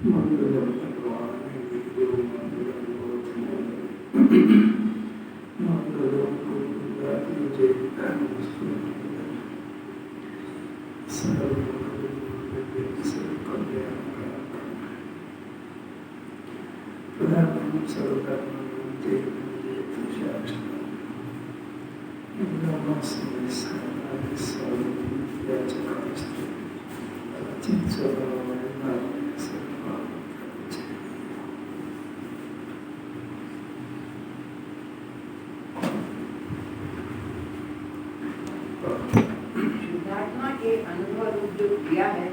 मंगलम भगवान विष्णु मंगलम मंगलम गुरुदेव जय प्रधानमंत्री सर्वधर्मते शुद्धात्मा के अनुभव रूप जो क्रिया है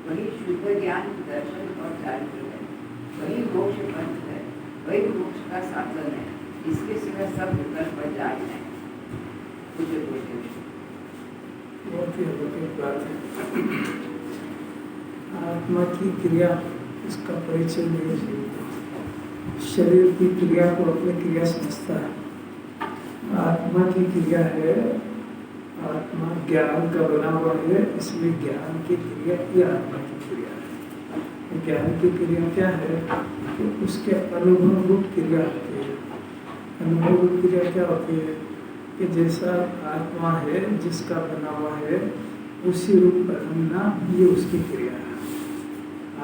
वही शुद्ध ज्ञान, दर्शन और जानती है, वही मोक्ष पंथ है, वही मोक्ष का साधन है। इसके सिवा सब विकल्प जायज है। मुझे बहुत ही अलौकिक बात है। आत्मा की क्रिया, इसका परिचय नहीं है। शरीर की क्रिया को अपनी क्रिया समझता है। आत्मा की क्रिया है, आत्मा ज्ञान का बना हुआ है, इसलिए ज्ञान की क्रिया ये आत्मा की क्रिया है। ज्ञान की क्रिया क्या है कि उसके अनुभव रूप क्रिया होती है। अनुभव रूप क्रिया क्या होती है कि जैसा आत्मा है, जिसका बना हुआ है, उसी रूप बनना, ये उसकी क्रिया है।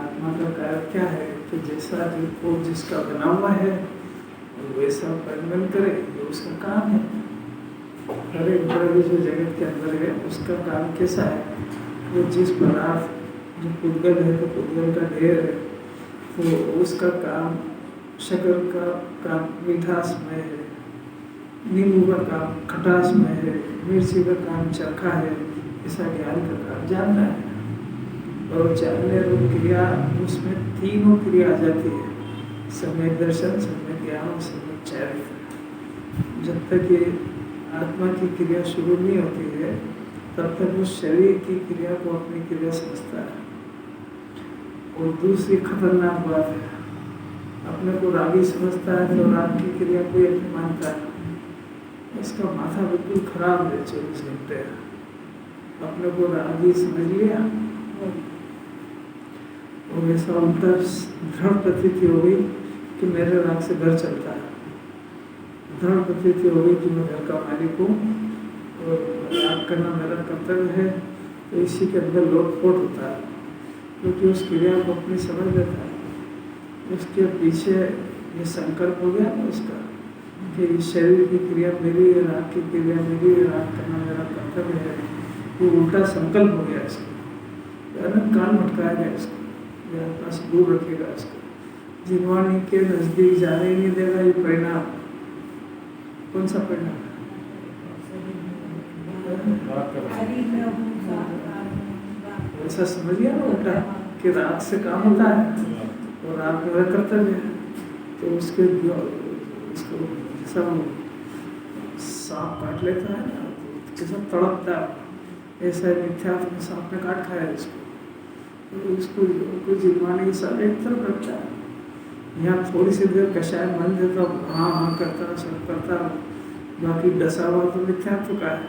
आत्मा का कार्य क्या है कि जैसा जो जिसका बना हुआ है वैसा परिवर्तन करे, ये उसका काम है। हर एक द्रव्य जो जगत के अंदर है उसका काम कैसा है, वो जिस पदार्थ जो पुद्गल है तो पुद्गल का ढेर है, तो उसका काम शक्कर का काम मीठासमय है, नींबू का काम खटासमय है, मिर्ची का काम चरखा है। ऐसा ज्ञान का काम जानना है। और जानने रूप क्रिया, उसमें तीनों क्रिया आ जाती है, सम्यक दर्शन, सम्यक ज्ञान, सम्यक चारित्र। जब तक ये आत्मा की क्रिया शुरू नहीं होती है तब तक वो शरीर की क्रिया को अपनी क्रिया समझता है। और दूसरी खतरनाक बात है, अपने को रागी समझता है तो राग की क्रिया को अपनी मानता है। इसका माथा बिल्कुल खराब है। 24 घंटे अपने को रागी समझ लिया और ऐसा उल्टा दृढ़ प्रतीति हो गई कि मेरे राग से घर चलता है। दृढ़ प्रतीति हो गई कि मैं घर का मालिक हूँ और राग करना मेरा कर्तव्य है, तो इसी के अंदर लोटपोट होता है, क्योंकि उस क्रिया को अपनी समझ लेता है। उसके पीछे ये संकल्प हो गया ना उसका कि शरीर की क्रिया मेरी है, राग की क्रिया मेरी है, राग करना मेरा कर्तव्य है। वो उल्टा संकल्प हो गया इसको, कान भटकाएगा इसको, या आत्मा से दूर रखेगा इसको, जिनवाणी के नजदीक जाने ही नहीं देगा। ये परिणाम कौन सा परिणाम है? ऐसा समझ गया ना उल्टा कि राग से काम होता है और राग मेरा कर्तव्य है। तो उसके उसको जैसा सांप काट लेता है ना, कैसा तड़पता है, ऐसा मिथ्यात्व में सांप ने काट खाया इसको। तो उसको जिनवाने के साथ एक तरफ रखता है। यहाँ थोड़ी सी देर कषाय मन देता हूँ, हाँ हाँ करता सब करता हूँ, बाकी डसा हुआ तो मिथ्यात्व का है।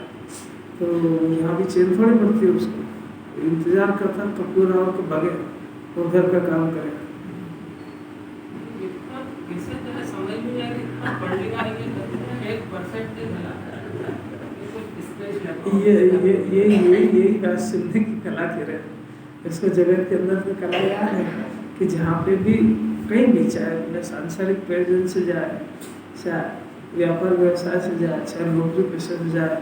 तो यहाँ भी चेन थोड़ी पड़ती है उसको, इंतजार करता कपूर आओ तो भगे और घर का काम करे। यही बात सुनने की कला की रहे। इसको जगत के अंदर की कला याद है कि जहाँ पे भी कहीं भी, चाहे सांसारिक प्रयोजन से जाए, चाहे व्यापार व्यवसाय से जाए, चाहे नौकरी पेशे से जाए,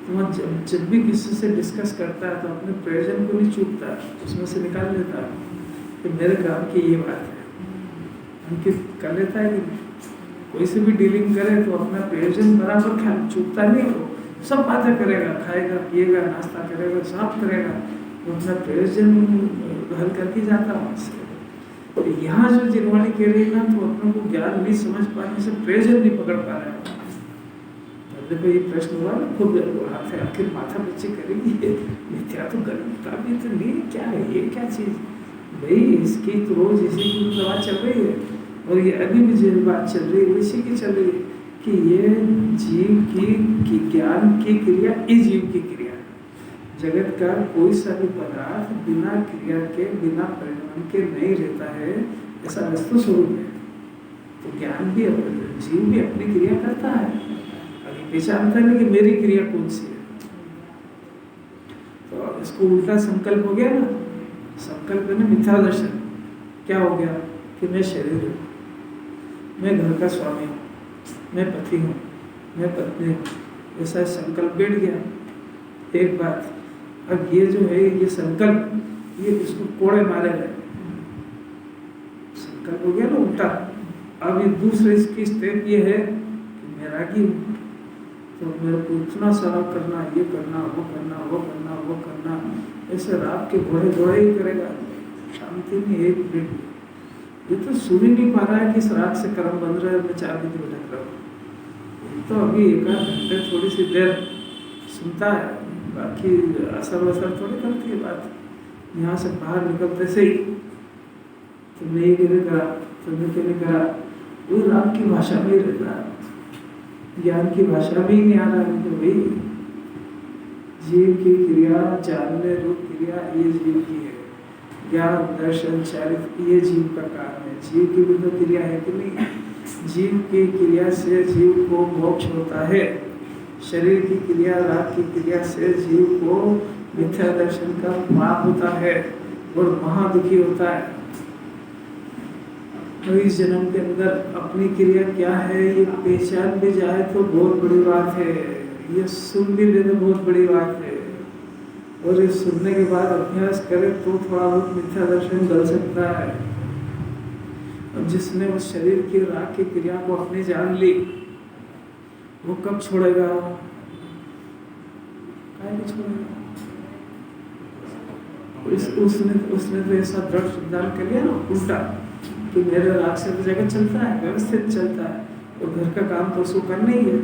तो वहाँ जब भी किसी से डिस्कस करता है तो अपने प्रयोजन को नहीं चूकता, उसमें से निकाल लेता है कि मेरे काम की ये बात है। अंकित कर लेता है कि कोई से भी डीलिंग करे तो अपना प्रयोजन बराबर ख्याल चूकता नहीं, हो सब बातें करेगा, खाएगा पिएगा, नाश्ता करेगा, सब करेगा, वो अपना प्रयोजन हल करके जाता वहाँ से। तो यहाँ जो जिनवाणी कह रही है ना, तो अपने को ज्ञान नहीं समझ पाने से प्रयोजन नहीं पकड़ पा रहा है। देखो ये प्रश्न हुआ ना, खुद हाथ है आखिर माथा बच्चे करेगी, मिथ्या तो करता भी तो नहीं, क्या है ये, क्या चीज़ भाई, इसकी तो रोज इसी की दवा चल रही है और ये अभी भी जो बात चल रही है इसी की चल रही है कि ये जीव की ज्ञान की क्रिया इस जीव की क्रिया है। जगत का कोई सा भी पदार्थ बिना क्रिया के, बिना परिणाम के नहीं रहता है, ऐसा वस्तु स्वरूप है। तो ज्ञान भी, जीव भी अपनी क्रिया करता है, अभी पहचानता नहीं कि मेरी क्रिया कौन सी है। तो इसको उल्टा संकल्प हो गया ना, संकल्प है ना मिथ्या दर्शन। क्या हो गया कि मैं शरीर हूँ, मैं घर का स्वामी हूँ, मैं पति हूँ, मैं पत्नी हूँ, ऐसा संकल्प बैठ गया। एक बात, अब ये जो है ये संकल्प, ये इसको कोड़े मारे गए, संकल्प हो गया ना उल्टा। अब ये दूसरे इसकी स्टेप ये है कि मैं रागी हूँ, तो मेरे को इतना सारा करना, ये करना, वो करना, वो करना, वो करना, ऐसे रात के घोड़े दौड़े ही करेगा, शांति में एक मिनट। ये तो सुन ही नहीं पा रहा है कि इस रात से कर्म बन रहा है, मैं 4 दिन भटक रहा हूँ। तो अभी 1 आध घंटे थोड़ी सी देर सुनता है, बाकी असर वसर थोड़ी करती है बात। यहाँ से बाहर निकलते से ही तुमने ये क्यों करा, तुमने क्यों नहीं करा, वो राम की भाषा में ही रहता है, ज्ञान की भाषा में ही नहीं आ रहा है। तो भाई जीव की क्रिया, जानने रूप क्रिया ये जीव की है, ज्ञान दर्शन चारित्र ये जीव का काम है। जीव की भी तो क्रिया है कि नहीं, जीव की क्रिया से जीव को मोक्ष होता है, शरीर की क्रिया, राग की क्रिया से जीव को मिथ्या दर्शन का पाप होता है और महादुखी होता है। तो इस जन्म के अंदर अपनी क्रिया क्या है ये पहचान भी जाए तो बहुत बड़ी बात है, ये सुन भी ले तो बहुत बड़ी बात है, और ये सुनने के बाद अभ्यास करे तो थोड़ा बहुत मिथ्या दर्शन गल सकता है। और जिसने उस शरीर की राग की क्रिया को अपनी जान ली, वो कब छोड़ेगा, काहे को छोड़ेगा? उसने तो ऐसा दृढ़ सिद्धांत कर लिया ना उल्टा कि मेरे राग से तो जगत चलता है, व्यवस्थित चलता है, और घर का काम तो उसको करना ही है।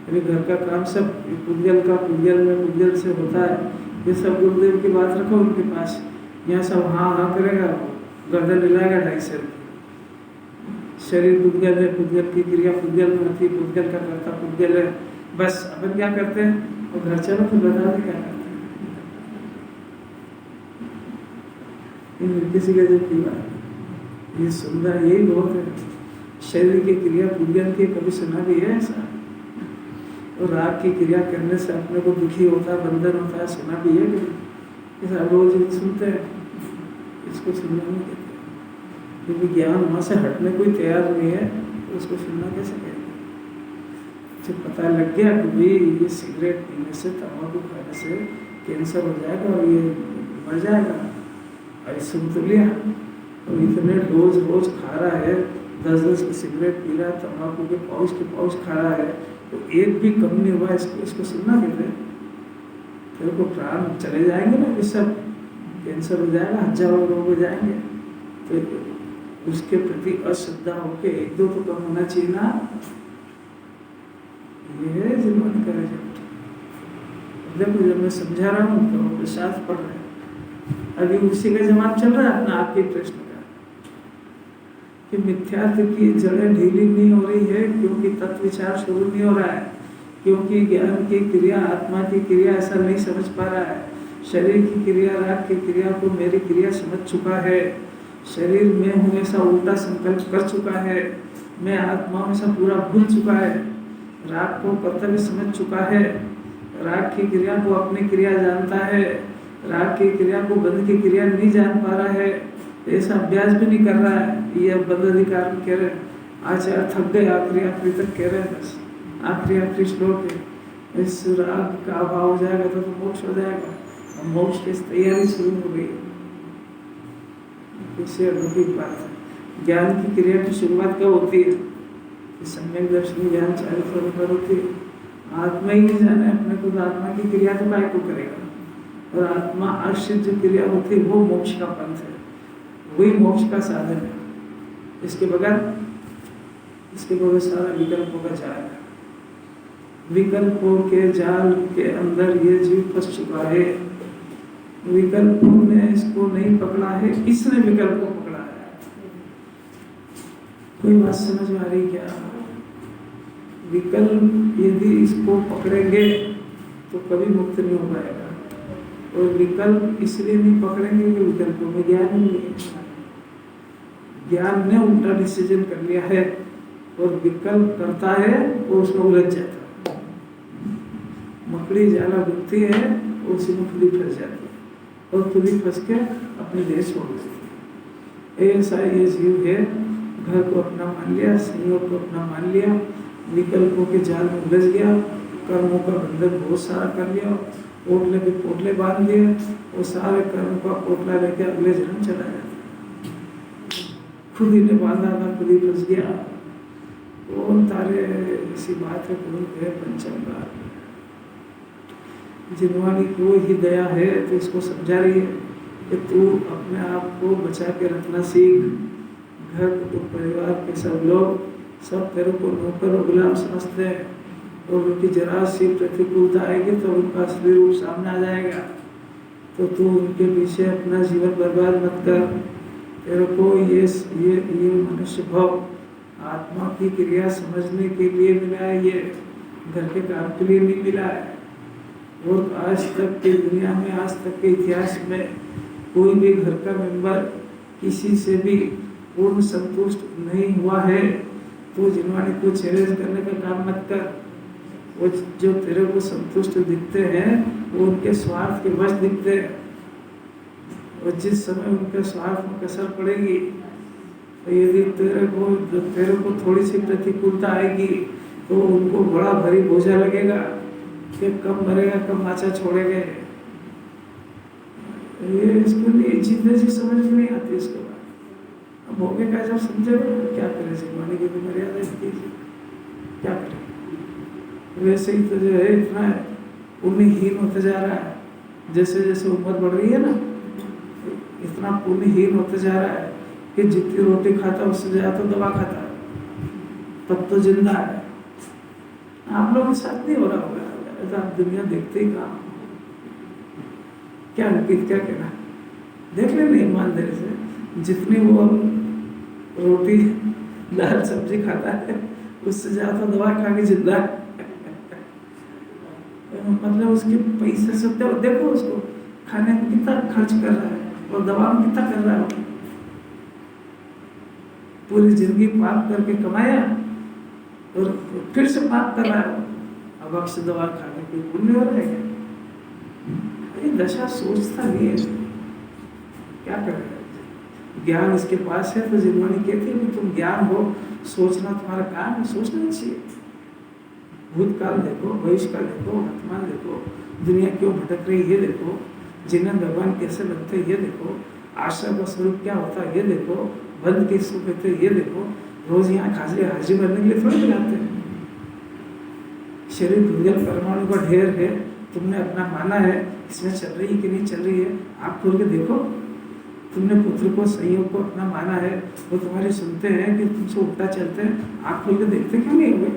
अभी घर का काम सब पुद्गल का पुद्गल में पुद्गल से होता है। ये सब गुरुदेव की बात रखो उनके पास, यहाँ सब हाँ हाँ करेगा, गर्दन हिलाएगा 2.5 सर की। शरीर पुद्गल है, पुद्गल की क्रिया पुद्गल में होती है, पुद्गल का करता पुद्गल है, बस अपन क्या करते हैं, और घर चलो फिर बता दें क्या करते हैं। किसी के जब की बात ये सुंदर, यही बहुत है। शरीर की क्रिया पुद्गल की कभी सुना भी है ऐसा? और राग की क्रिया करने से अपने को दुखी होता है, बंधन होता है, सुना भी है कि ऐसा रोज सुनते हैं, इसको सुनना नहीं कहते, क्योंकि ज्ञान वहाँ से हटने कोई तैयार नहीं है, तो उसको सुनना कैसे कहेंगे? जब पता लग गया कि भाई ये सिगरेट पीने से, तंबाकू खाने से कैंसर हो जाएगा और ये मर जाएगा, और सुन तो लिया, और इतने रोज खा रहा है, 10 की सिगरेट पी रहा है, तंबाकू के पाउच खा रहा है, तो एक भी कम नहीं हुआ, इसको सुनना कहते हैं। तेरे को प्राण चले जाएंगे ना, ये सब कैंसर हो जाएगा, हजारों लोग हो जाएंगे, तो उसके प्रति अश्रद्धा होके 1-2 तो कम होना चाहिए ना। ये है जीवन का रिजल्ट। देखो जब मैं समझा रहा हूँ तो प्रसाद पढ़ रहे हैं, अभी उसी का जवाब चल रहा है अपना आपके प्रश्न का, कि मिथ्यात्व की जड़ें ढीली नहीं हो रही है क्योंकि तत्व विचार शुरू नहीं हो रहा है, क्योंकि ज्ञान की क्रिया, आत्मा की क्रिया ऐसा नहीं समझ पा रहा है। शरीर की क्रिया, राग की क्रिया को मेरी क्रिया समझ चुका है, शरीर में हूँ ऐसा उल्टा संकल्प कर चुका है, मैं आत्मा हूँ ऐसा पूरा भूल चुका है, राग को कर्तव्य समझ चुका है, राग की क्रिया को अपनी क्रिया जानता है, राग की क्रिया को बंध की क्रिया नहीं जान पा रहा है, ऐसा अभ्यास भी नहीं कर रहा है। ये बंध अधिकार में कह रहे हैं, आचार्य थक गए, आखिरी तक कह रहे हैं, बस आखिरी श्लोक है, इस राग का अभाव हो जाएगा तो मोक्ष हो जाएगा, और मोक्ष की तैयारी शुरू हो गई। इससे अलौकिक बात है। ज्ञान की क्रिया की शुरुआत कब होती है? सम्यक दर्शन ज्ञान चारित्र पर होती है। आत्मा ही नहीं जाने अपने को, आत्मा की क्रिया तो काय को करेगा, और आत्मा आश्रित जो क्रिया होती है वो मोक्ष का पंथ है, वही मोक्ष का साधन है। इसके बगैर सारा विकल्पों का जाल है, विकल्पों के जाल के अंदर ये जीव फंस चुका है। विकल्पों ने इसको नहीं पकड़ा है, इसने विकल्प को पकड़ा है। कोई बात समझ में आ रही क्या? विकल्प यदि इसको पकड़ेंगे तो कभी मुक्त नहीं हो पाएगा। और विकल्प इसलिए नहीं पकड़ेंगे कि विकल्पों में ज्ञान ही नहीं है। ज्ञान ने उल्टा डिसीजन कर लिया है और विकल्प करता है और उसमें उलझ जाता है। मकड़ी जाला बुनती है और उसी में खुद ही फंस जाती है और खुद ही फंस के अपने देश छोड़ देती है। ऐसा ये जीव है, घर को अपना मान लिया, संयोग को अपना मान लिया, विकल्पों के जाल में उलझ गया, कर्मों का बंधन बहुत सारा कर लिया, पोटले के पोटले बांध दिए और सारे कर्म का पोटला लेके अगले जन्म चला जाता। खुद ही ने बांधा था, खुद ही फंस गया। कौन तारे ऐसी बात है, कौन है पंचमकार। जिनवानी को ही दया है तो इसको समझा रही है कि तू अपने आप को बचा के रखना सीख। घर तो परिवार के सब लोग सब तेरे को नौकर और गुलाम समझते हैं और उनकी जरा सी प्रतिकूलता आएगी तो उनका असली रूप सामने आ जाएगा। तो तू उनके पीछे अपना जीवन बर्बाद मत कर। तेरे को ये मनुष्य भाव आत्मा की क्रिया समझने के लिए मिला है, ये घर के काम के लिए नहीं मिला है। और आज तक की दुनिया में, आज तक के इतिहास में कोई भी घर का मेंबर किसी से भी पूर्ण संतुष्ट नहीं हुआ है। तो जिनवाणी को चैलेंज करने का काम मत कर। वो जो तेरे को संतुष्ट दिखते हैं वो उनके स्वार्थ के वश दिखते हैं और जिस समय उनके स्वार्थ में कसर पड़ेगी तो यदि तेरे को थोड़ी सी प्रतिकूलता आएगी तो उनको बड़ा भारी बोझा लगेगा कि कम मरेगा कम माचा छोड़ेंगे। ये इसको लिए जिंदगी समझ में नहीं आती इसको। अब होगे का जब समझेगा क्या करे, जिनवाणी की तो मर्यादा इतनी क्या करे। वैसे ही तो जो है इतना पुण्यहीन होते जा रहा है, जैसे जैसे उम्र बढ़ रही है ना इतना पुण्यहीन होते जा रहा है कि जितनी रोटी खाता उससे ज्यादा तो दवा खाता है, तब तो जिंदा है। आप लोगों के साथ नहीं हो रहा होगा, तो आप दुनिया देखते ही कहाँ क्या कहना, देख लेना ईमानदारी से। जितनी वो रोटी दाल सब्जी खाता है उससे ज्यादा तो दवा खा के जिंदा है। मतलब उसके पैसे से देखो उसको खाने में कितना खर्च कर रहा है और दवा में कितना कर रहा है। पूरी जिंदगी पाप करके कमाया और फिर से पाप कर रहा है। अब आपसे दवा खाने की पुण्य हो रहा है। ये दशा सोचता नहीं है, क्या कर रहा है। ज्ञान इसके पास है तो जिनवाणी कहती है कि तुम ज्ञान हो, सोचना तुम्हारा काम है, सोचना चाहिए। भूतकाल देखो, भविष्यकाल देखो, वर्तमान देखो, दुनिया क्यों भटक रही है ये देखो, जिन्हें भगवान कैसे बनते हैं ये देखो, आशा का स्वरूप क्या होता है ये देखो, बंद किसको कहते हैं ये देखो। रोज यहाँ हाजिर बनने के लिए थोड़ी बुलाते हैं। शरीर भूगल परमाणु का ढेर है, तुमने अपना माना है, इसमें चल रही है कि नहीं चल रही है आप खोल के देखो। तुमने पुत्र को संयोग को अपना माना है, वो तुम्हारी सुनते हैं कि तुमसे उल्टा चलते हैं, आप खोल के देखते क्यों नहीं होंगे।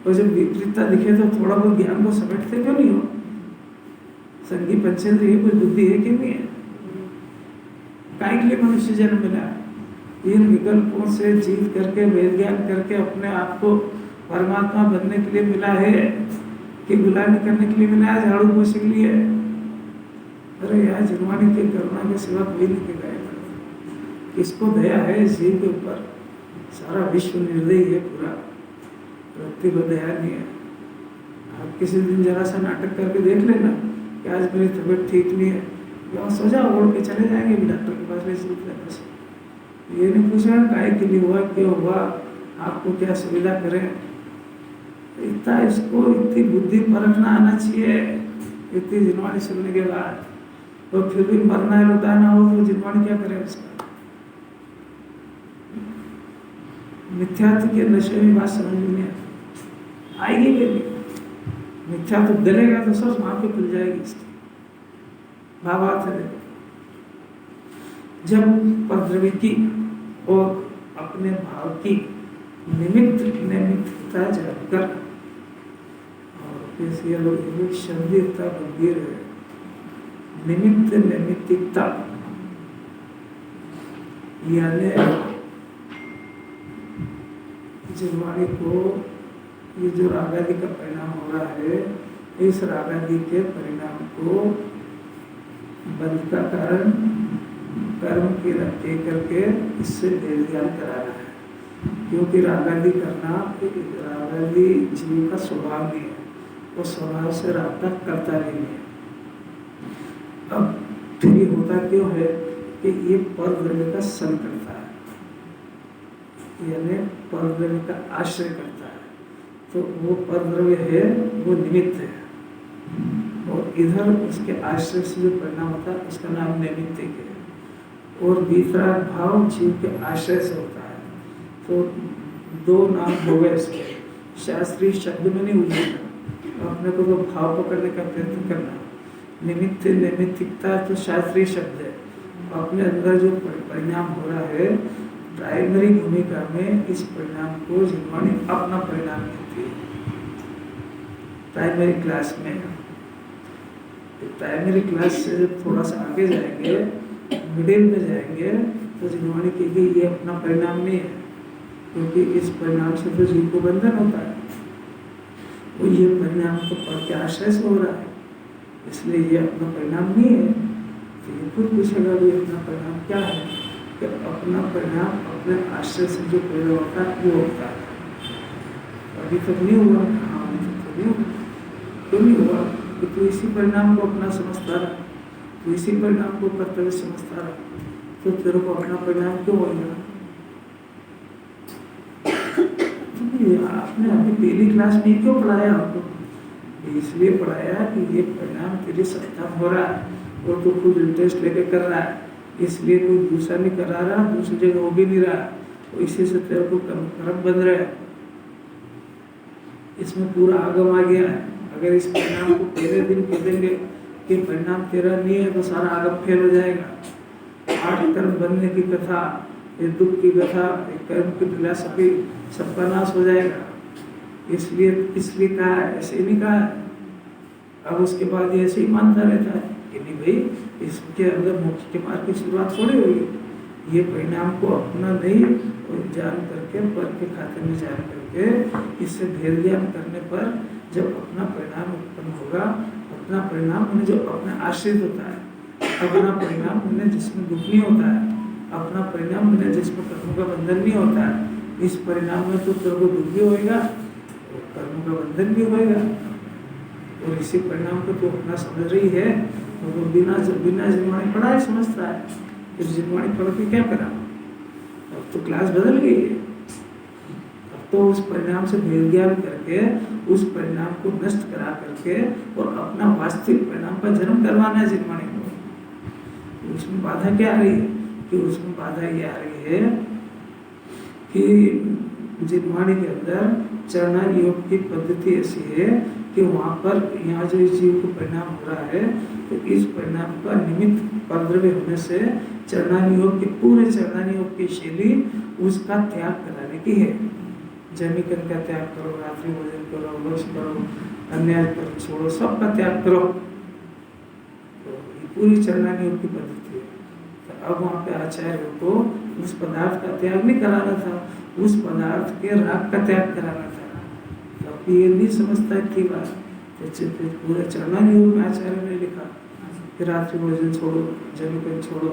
और जब विपरीतता दिखे तो थोड़ा बहुत ज्ञान को समेटते क्यों नहीं हो। संगी पंचेंद्रिय कोई बुद्धि है कि नहीं है। काय के लिए मनुष्य जन्म मिला, इन विकल्पों से जीत करके वेद ज्ञान करके अपने आप को परमात्मा बनने के लिए मिला है कि गुलामी करने के लिए मिला है, झाड़ू पोछे के लिए। अरे यार जिनवाणी की करुणा के सिवा कोई नहीं के गाय किसको दया है जीव के ऊपर। सारा विश्व निर्दयी है पूरा, व्यक्ति को दया नहीं है। आप किसी दिन जरा सा नाटक करके देख लेना कि आज मेरी तबीयत ठीक नहीं है, यहाँ सो जाओ, ओढ़ के चले जाएंगे भी डॉक्टर के पास, नहीं बस ये नहीं पूछा काय के लिए हुआ, क्यों हुआ, आपको क्या सुविधा करें। इतना इसको इतनी बुद्धि परखना आना चाहिए। इतनी जिनवाणी सुनने के बाद तो फिर भी मरना है लुटाना हो तो जिनवाणी क्या करे उसका। मिथ्यात्व के नशे में बात समझ में आएगी फिर भी। मिथ्यात्व गलेगा तो सब वहां पे खुल जाएगी इसकी भावार्थ है। जब प्रद्रविकी और अपने भाव की निमित्तता जानकर और ये लोग शब्दता गंभीर है। निमित्त नैमित्तिकता यानी जिनवाणी को ये जो रागादि का परिणाम हो रहा है, इस रागादि के परिणाम को बंध का कारण कर्म के रखे करके इससे भेद ज्ञान कराना है, क्योंकि रागादि करना रागादि जीव का स्वभाव नहीं है, वो स्वभाव से राग करता नहीं है। अब फिर ये होता क्यों है कि ये पर द्रव्य का संग करता है, यानी पर द्रव्य का आश्रय करता है, तो वो पर द्रव्य है वो निमित्त है, और इधर उसके आश्रय से जो परिणाम होता है उसका नाम नैमित्तिक है, और वितराग भाव जीव के आश्रय से होता है। तो दो नाम हो गए इसके, शास्त्रीय शब्द में नहीं उलझना, अपने को तो भाव पकड़ने का प्रयत्न करना। निमित्त नैमित्तिकता तो शास्त्रीय शब्द है, अपने अंदर जो परिणाम हो रहा है प्राइमरी भूमिका में, इस परिणाम को जिनवाणी अपना परिणाम कहती है। प्राइमरी क्लास में, प्राइमरी क्लास से जब थोड़ा सा आगे जाएंगे, मिडिल में जाएंगे, तो जिनवाणी कहेगी ये अपना परिणाम नहीं है, क्योंकि इस परिणाम से तो जीव को बंधन होता है, वो ये परिणाम तो पर के आश्रय से हो रहा है, इसलिए ये अपना परिणाम नहीं है। तो ये खुद पूछेगा भी अपना परिणाम क्या है, कि अपना परिणाम अपने आश्रय से जो पैदा होता है वो होता है। अभी तक नहीं हुआ, हाँ अभी तक तो नहीं हुआ, क्यों नहीं हुआ कि तू इसी परिणाम को अपना समझता रहा, तू इसी परिणाम को कर्तव्य समझता रहा, तो तेरे को अपना परिणाम क्यों होगा? आपने अभी पहली क्लास में क्यों पढ़ाया आपको? इसलिए पढ़ाया कि ये परिणाम तेरी सत्ता हो रहा है, और तो खुद इंटरेस्ट लेके कर रहा है, इसलिए कोई दूसरा नहीं करा रहा, दूसरी जगह हो भी नहीं रहा, तो इसी से तेरे को कर्म बन रहा है। इसमें पूरा आगम आ गया है। अगर इस परिणाम को पहले दिन कह देंगे कि परिणाम तेरा नहीं है, तो सारा आगम फेल हो जाएगा। 8 कर्म बनने की कथा, ये दुख की कथा, एक कर्म की फिलॉसफी, सबका नाश हो जाएगा। इसलिए कहा है, ऐसे ही नहीं कहा है। अब उसके बाद ये ऐसे ही मानता रहता है कि नहीं भाई, इसके अंदर मोक्ष के मार्ग की शुरुआत थोड़ी होगी। ये परिणाम को अपना नहीं जान करके, पर के खाते में जान करके, इससे भेद ज्ञान करने पर जब अपना परिणाम उत्पन्न होगा, अपना परिणाम उन्हें जो अपना आश्रित होता है, अपना परिणाम उन्हें जिसमें दुख नहीं होता है, अपना परिणाम उन्हें जिसमें कर्मों का बंधन नहीं होता है, इस परिणाम में तो तेरे को दुख भी होएगा, कर्मों का बंधन भी होएगा। और इसी परिणाम को तो अपना समझ रही है, तो बिना जिनवाणी पढ़ाए समझता है। फिर जिनवाणी पढ़ के क्या करा? अब तो क्लास बदल गई है, अब तो उस परिणाम से भेद ज्ञान करके, उस परिणाम को नष्ट करा करके, और अपना वास्तविक परिणाम का जन्म करवाना है जिनवाणी को। तो उसमें बाधा क्या आ रही है? कि उसमें बाधा ये आ रही है कि जिनवाणी के अंदर चरणान योग की पद्धति ऐसी है कि वहाँ पर, यहाँ जो इस जीव को परिणाम हो रहा है, तो इस परिणाम का निमित्त परद्रव्य होने से चरणान योग के पूरे चरणान योग की शैली उसका त्याग कराने की है। जमीकन का त्याग करो, रात्रि भोजन करो, वर्ष करो, अन्याय करो, छोड़ो, सबका त्याग करो। तो ये पूरी चरणान योग की पद्धति है। तो अब वहाँ पे आचार्य को उस पदार्थ का त्याग नहीं कराना था, उस पदार्थ के राग का त्याग कराना था। तो ये नहीं समझता थी बात, तो पूरे चरणान योग में आचार्य ने लिखा कि रात्रि भोजन छोड़ो, जमीकन छोड़ो,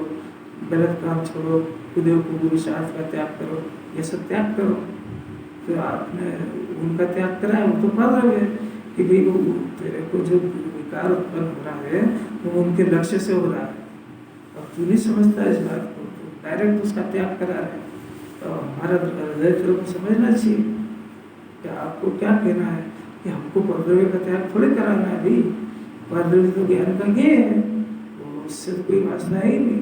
गलत काम छोड़ो, कुदेव को गुरु शास्त्र का त्याग करो, ये सब त्याग करो। तो आपने उनका त्याग करा है, वो तो पढ़ रहे हैं कि भाई वो तेरे को जो विकार उत्पन्न हो रहा है वो उनके लक्ष्य से हो रहा है। अब तू नहीं समझता इस बात को, तो डायरेक्ट उसका त्याग करा है। तो हमारा हृदय तेरे को समझना चाहिए कि आपको क्या कहना है कि हमको परद्रव्य का त्याग थोड़े कराना है भाई। परद्रव्य तो ज्ञान का ज्ञ है, वो उससे तो कोई वासना है ही नहीं,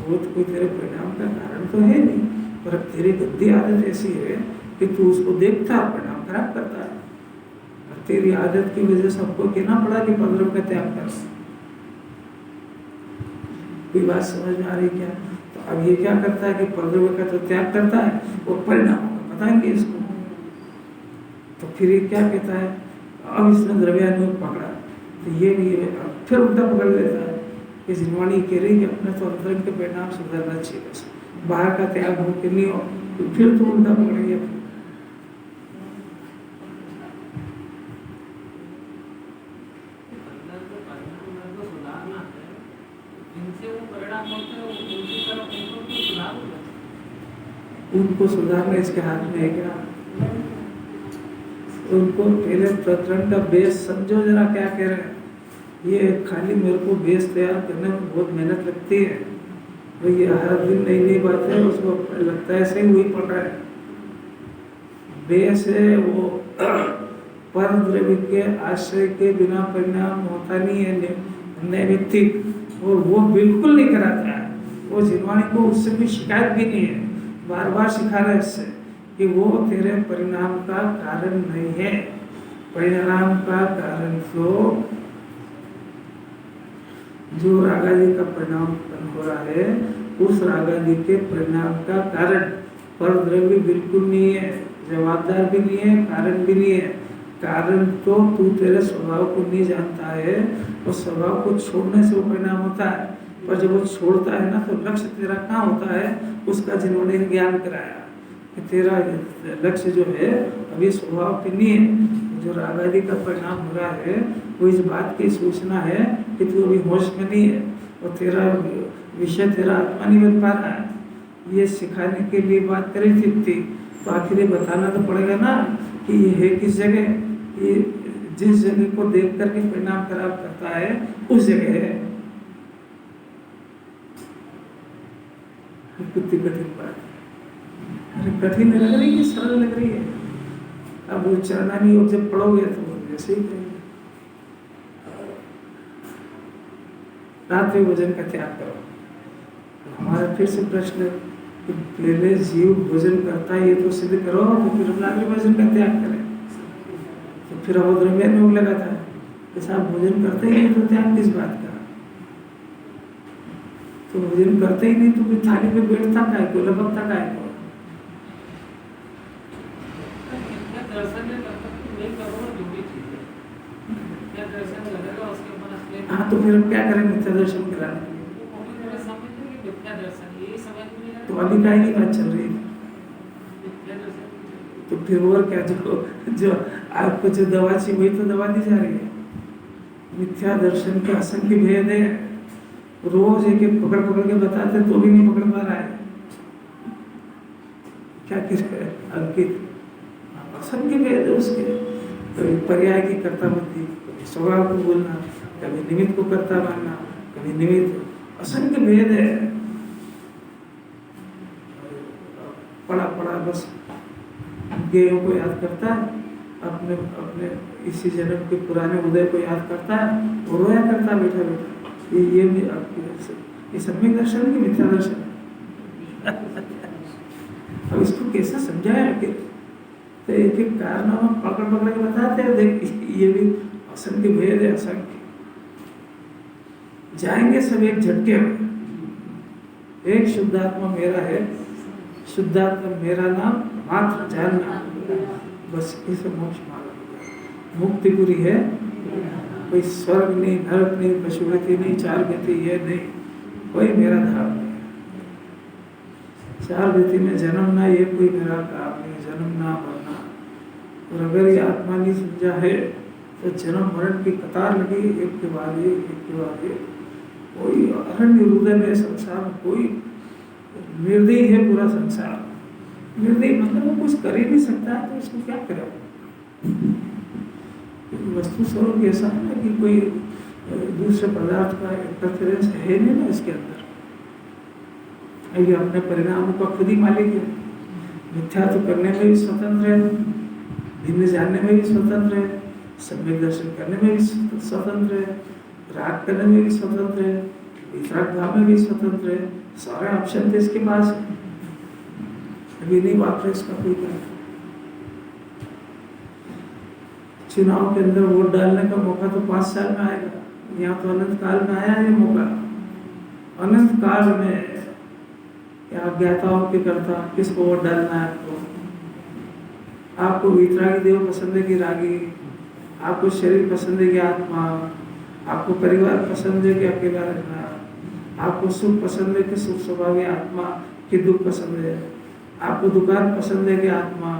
वो तो कोई तेरे परिणाम का कारण तो है नहीं। पर अब तेरी गंदी आदत ऐसी है कि तू उसको देखता परिणाम खराब करता है, और तेरी आदत की वजह से हमको कहना पड़ा कि परद्रव्य का त्याग कर। कोई बात समझ में आ रही क्या? तो अब ये क्या करता है कि परद्रव्य का तो त्याग करता है, वो परिणाम का बताएंगे इसको। तो फिर ये क्या कहता है, अब इसने द्रव्यानुयोग पकड़ा, तो ये फिर उल्टा पकड़ लेता है कि जिनवाणी कह रही कि अपने तो अंदर के परिणाम सुधरना चाहिए, बस बाहर का त्याग हो कि नहीं हो, तो फिर तो उल्टा पकड़ेंगे। जिनसे वो परिणाम होते हैं उनकी तरफ उनको तो सुधार होगा। उनको सुधारना इसके हाथ में है क्या? उनको पहले प्रकरण का बेस समझो जरा, क्या कह रहे हैं। ये खाली मेरे को बेस तैयार करने में बहुत मेहनत लगती है, ये हर दिन नई नई बात है, उसको लगता है ऐसे ही वही पढ़ रहा है। बेस है वो पर द्रव्य के आश्रय के बिना परिणाम होता नहीं है, नैमित्तिक, और वो बिल्कुल नहीं कराता है। वो जिनवाणी को उससे भी शिकायत भी नहीं है, बार बार सिखा रहा है इससे कि वो तेरे परिणाम का कारण नहीं है। परिणाम का कारण तो जो रागादि का परिणाम उत्पन्न हो रहा है, उस रागादि के परिणाम का कारण पर द्रव्य बिल्कुल नहीं है, जवाबदार भी नहीं है, कारण भी नहीं है। कारण तो तू तेरे स्वभाव को नहीं जानता है, उस स्वभाव को छोड़ने से वो परिणाम होता है। पर जब वो छोड़ता है ना, तो लक्ष्य तेरा कहाँ होता है, उसका जिन्होंने ज्ञान कराया कि तेरा लक्ष्य जो है अभी स्वभाव पे नहीं है। जो रागादि का परिणाम हो रहा है वो इस बात की सूचना है कि तू अभी होश में नहीं है, और तेरा विषय तेरा आत्मा नहीं बन पा रहा है। ये सिखाने के लिए बात करी थी, तो आखिर ये बताना तो पड़ेगा ना कि ये है किस जगह, ये जिस जगह को देख करके परिणाम खराब करता है उस जगह है। कितनी कठिन बात है, अरे कठिन लग रही है, सरल लग रही है। अब वो चरणानी योग जब पढ़ोगे तो वैसे ही करेंगे। रात्रि भोजन का त्याग करो। हमारा फिर से प्रश्न है कि पहले जीव भोजन करता है ये तो सिद्ध करो, तो फिर रात्रि भोजन का त्याग करें। तो फिर अवद्रव्य योग लगाता है कि साहब भोजन करते ही नहीं तो त्याग किस बात का। तो भोजन करते ही नहीं तो फिर थाली पे बैठता का है, कोई लपकता का है। हाँ तो फिर क्या करें मिथ्या दर्शन कराने के लिए? तो अभी काय की बात चल रही है, तो फिर और क्या, जो आपको जो दवा चाहिए वही तो दवा दी जा रही है। मिथ्या दर्शन के असंख्य भेद है, रोज एक एक पकड़ पकड़ के बताते तो भी नहीं पकड़ पा रहा है। क्या करे अंकित, असंख्य भेद है उसके। कभी पर्याय की कर्ता बुद्धि, कभी स्वभाव को बोलना, कभी निमित्त को कर्ता मानना, कभी निमित्त, असंख्य भेद है। पढ़ा पढ़ा बस ज्ञेयों को याद करता है, अपने अपने इसी जन्म के पुराने उदय को याद करता है और रोया करता बैठा बैठा। ये भी आपकी सम्यक दर्शन की मिथ्या दर्शन है। अब इसको कैसे समझाया कि तो एक एक कारनामा पकड़ पकड़ के बताते हैं, देख ये भी असंख्य भेद है, असंख्य जाएंगे सब एक झटके में। एक शुद्धात्मा मेरा है, शुद्धात्मा मेरा नाम मात्र जानना, बस इसे मोक्ष मार्ग, मुक्ति पूरी है। कोई स्वर्ग नहीं, नरक नहीं, पशुगति नहीं, चार गति ये नहीं, कोई मेरा धाम नहीं। चार गति में जन्म ना, ये कोई मेरा काम नहीं, जन्म ना मरना। और अगर ये आत्मा नहीं समझा है तो जन्म मरण की कतार लगी, एक के बाद एक के बाद एक। कोई अरण्य रुदन है संसार में, कोई निर्दयी है पूरा संसार। निर्दयी मतलब वो कुछ कर ही नहीं सकता है, तो इसको क्या करे। वस्तु स्वरूप ऐसा है ना कि कोई दूसरे पदार्थ का इंटरफेरेंस है नहीं ना इसके अंदर। ये अपने परिणामों का खुद ही मालिक है। मिथ्या तो करने में भी स्वतंत्र है, भिन्न जानने में भी स्वतंत्र है, सम्यक दर्शन करने में भी स्वतंत्र है, राग करने में भी स्वतंत्र है, वितराग भाव में भी स्वतंत्र है। सारे ऑप्शन तो इसके पास है, अभी नहीं वापस इसका कोई क्या। चुनाव के अंदर वोट डालने का मौका तो 5 साल में आएगा, यहाँ तो अनंत काल में आया है मौका। अनंत काल में आप ज्ञाता हो कि करता, किसको वोट डालना है आपको। आपको वितरागी देव पसंद है कि रागी, आपको शरीर पसंद है कि आत्मा, आपको परिवार पसंद है कि अकेला रहना, आपको सुख पसंद है कि सुख स्वभावी आत्मा कि दुख पसंद है, आपको दुकान पसंद है कि आत्मा।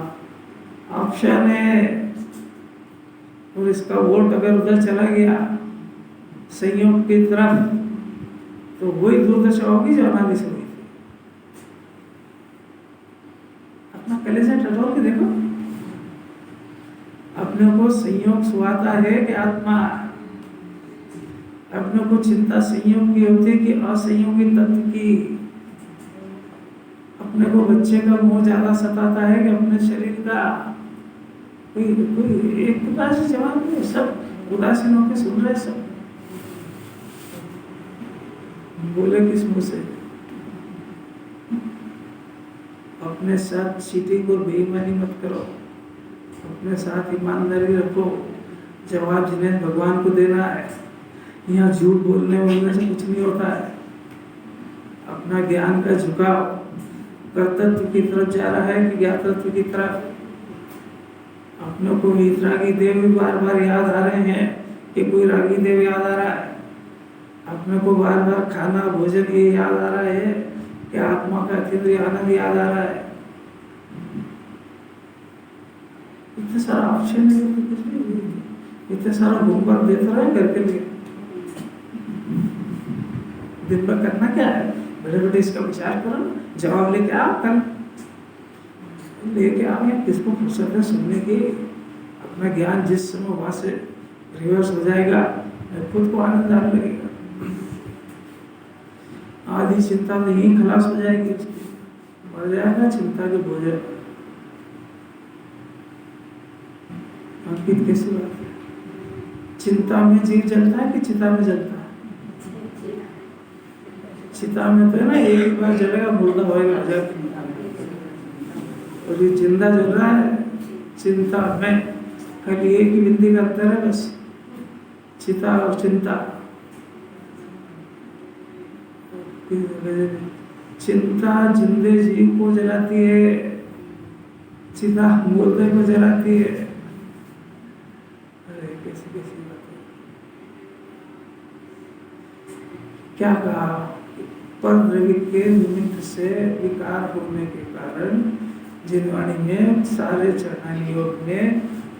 ऑप्शन है, और इसका वोट अगर उधर चला गया संयोग की तरफ तो वही दुर्दशा होगी जो अनादि से हुई थी। अपना कलेजा टटोल के देखो, अपने को संयोग सुहाता है कि आत्मा, अपने को चिंता संयोग की होती है कि असंयोगी तत्व की, अपने को बच्चे का मोह ज्यादा सताता है कि अपने शरीर का। कोई कोई एक प्रकार से जवाब नहीं, सब उदासीन होकर सुन रहे, सब बोले किस मुंह से। अपने साथ चीटिंग और बेईमानी मत करो, अपने साथ ईमानदारी रखो। जवाब जिन्हें भगवान को देना है, यहाँ झूठ बोलने से कुछ नहीं होता है। अपना ज्ञान का झुकाव कर्तृत्व की तरफ जा रहा है कि ज्ञातृत्व की तरफ। अपने को वितरागी देव बार बार याद आ रहे हैं कि कोई रागी देव याद आ रहा है। अपने को बार बार खाना भोजन ये याद आ रहा है कि आत्मा का अतीन्द्रिय आनंद याद आ रहा है। इतने सारा ऑप्शन है, इतने सारा होमवर्क देता रहे घर के लिए। दिन भर करना क्या है, बड़े बड़े इसका विचार करो, जवाब लेके आओ, कल लेके आओ। या किसको फुर्सत है सुनने की? अपना ज्ञान जिस समय वहां से रिवर्स हो जाएगा, खुद को आनंद आने लगेगा। आधी चिंता में यही खलास हो जाएगी, उसकी मर जाएगा चिंता के बोझ। अंकित कैसी बात है? चिंता में जीव जलता है कि चिता में जलता है? चिता में तो है ना, एक बार जलेगा मुर्दा होएगा जब। और ये जिंदा जल रहा है चिंता में, खाली एक ही बिंदी का अंतर है बस, चिता और चिंता। चिंता जिंदे जीव को जलाती है, चिता मुर्दे को जलाती है। अरे कैसी कैसी बात है। क्या कहा? पर द्रव्य के निमित्त से विकार होने के कारण जिनवाणी में सारे चरणानी योग में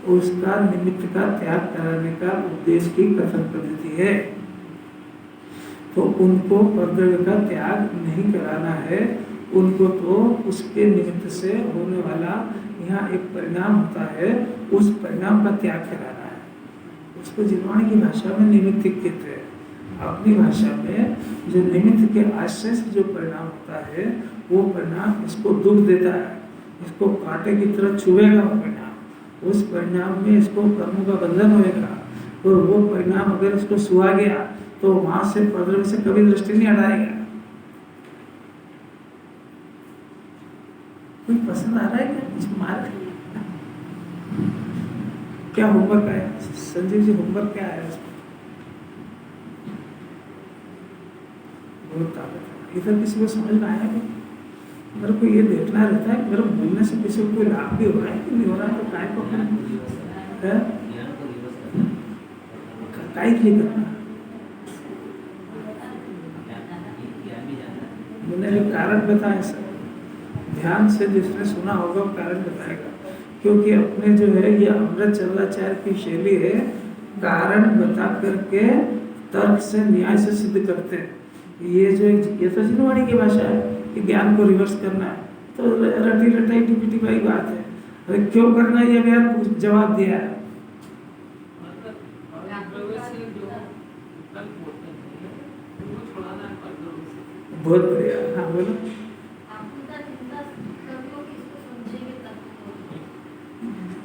उसका निमित्त का त्याग कराने का उद्देश्य की कथन पद्धति है। तो उनको परद्रव्य का त्याग नहीं कराना है, उनको तो उसके निमित्त से होने वाला यहाँ एक परिणाम होता है, उस परिणाम का त्याग कराना है। उसको जिनवाणी की भाषा में निमित्त कहते हैं। अपनी भाषा में जो निमित्त के आश्रय से जो परिणाम होता है, वो परिणाम इसको दुख देता है, इसको कांटे की तरह चुभेगा वो परिणाम। उस परिणाम में इसको कर्मों का बंधन होएगा, और वो परिणाम अगर इसको सुहा गया तो वहां से परद्रव्य से कभी दृष्टि नहीं हटाएगा। कोई पसंद आ रहा है क्या? कुछ मार क्या होमवर्क आया संजीव जी? होमवर्क क्या आया उसमें? बहुत ताकत है। इधर किसी को समझ में आया नहीं? मेरे को ये देखना रहता है मेरे बोलने से किसी को कोई लाभ भी हो रहा है कि नहीं हो रहा है, तो काय को काय के लिए करना। मैंने जो कारण बताया सर, ध्यान से जिसने सुना होगा वो कारण बताएगा। क्योंकि अपने जो है ये अमृत चंद्राचार्य की शैली है, कारण बता करके तर्क से न्याय से सिद्ध करते हैं। ये जो ये तो जिनवाणी की भाषा है कि ज्ञान को रिवर्स करना है, तो रटी रटाई टिपी टिपाई बात है। अरे क्यों करना है ये भी जवाब दिया है। बहुत बढ़िया, हाँ बोलो।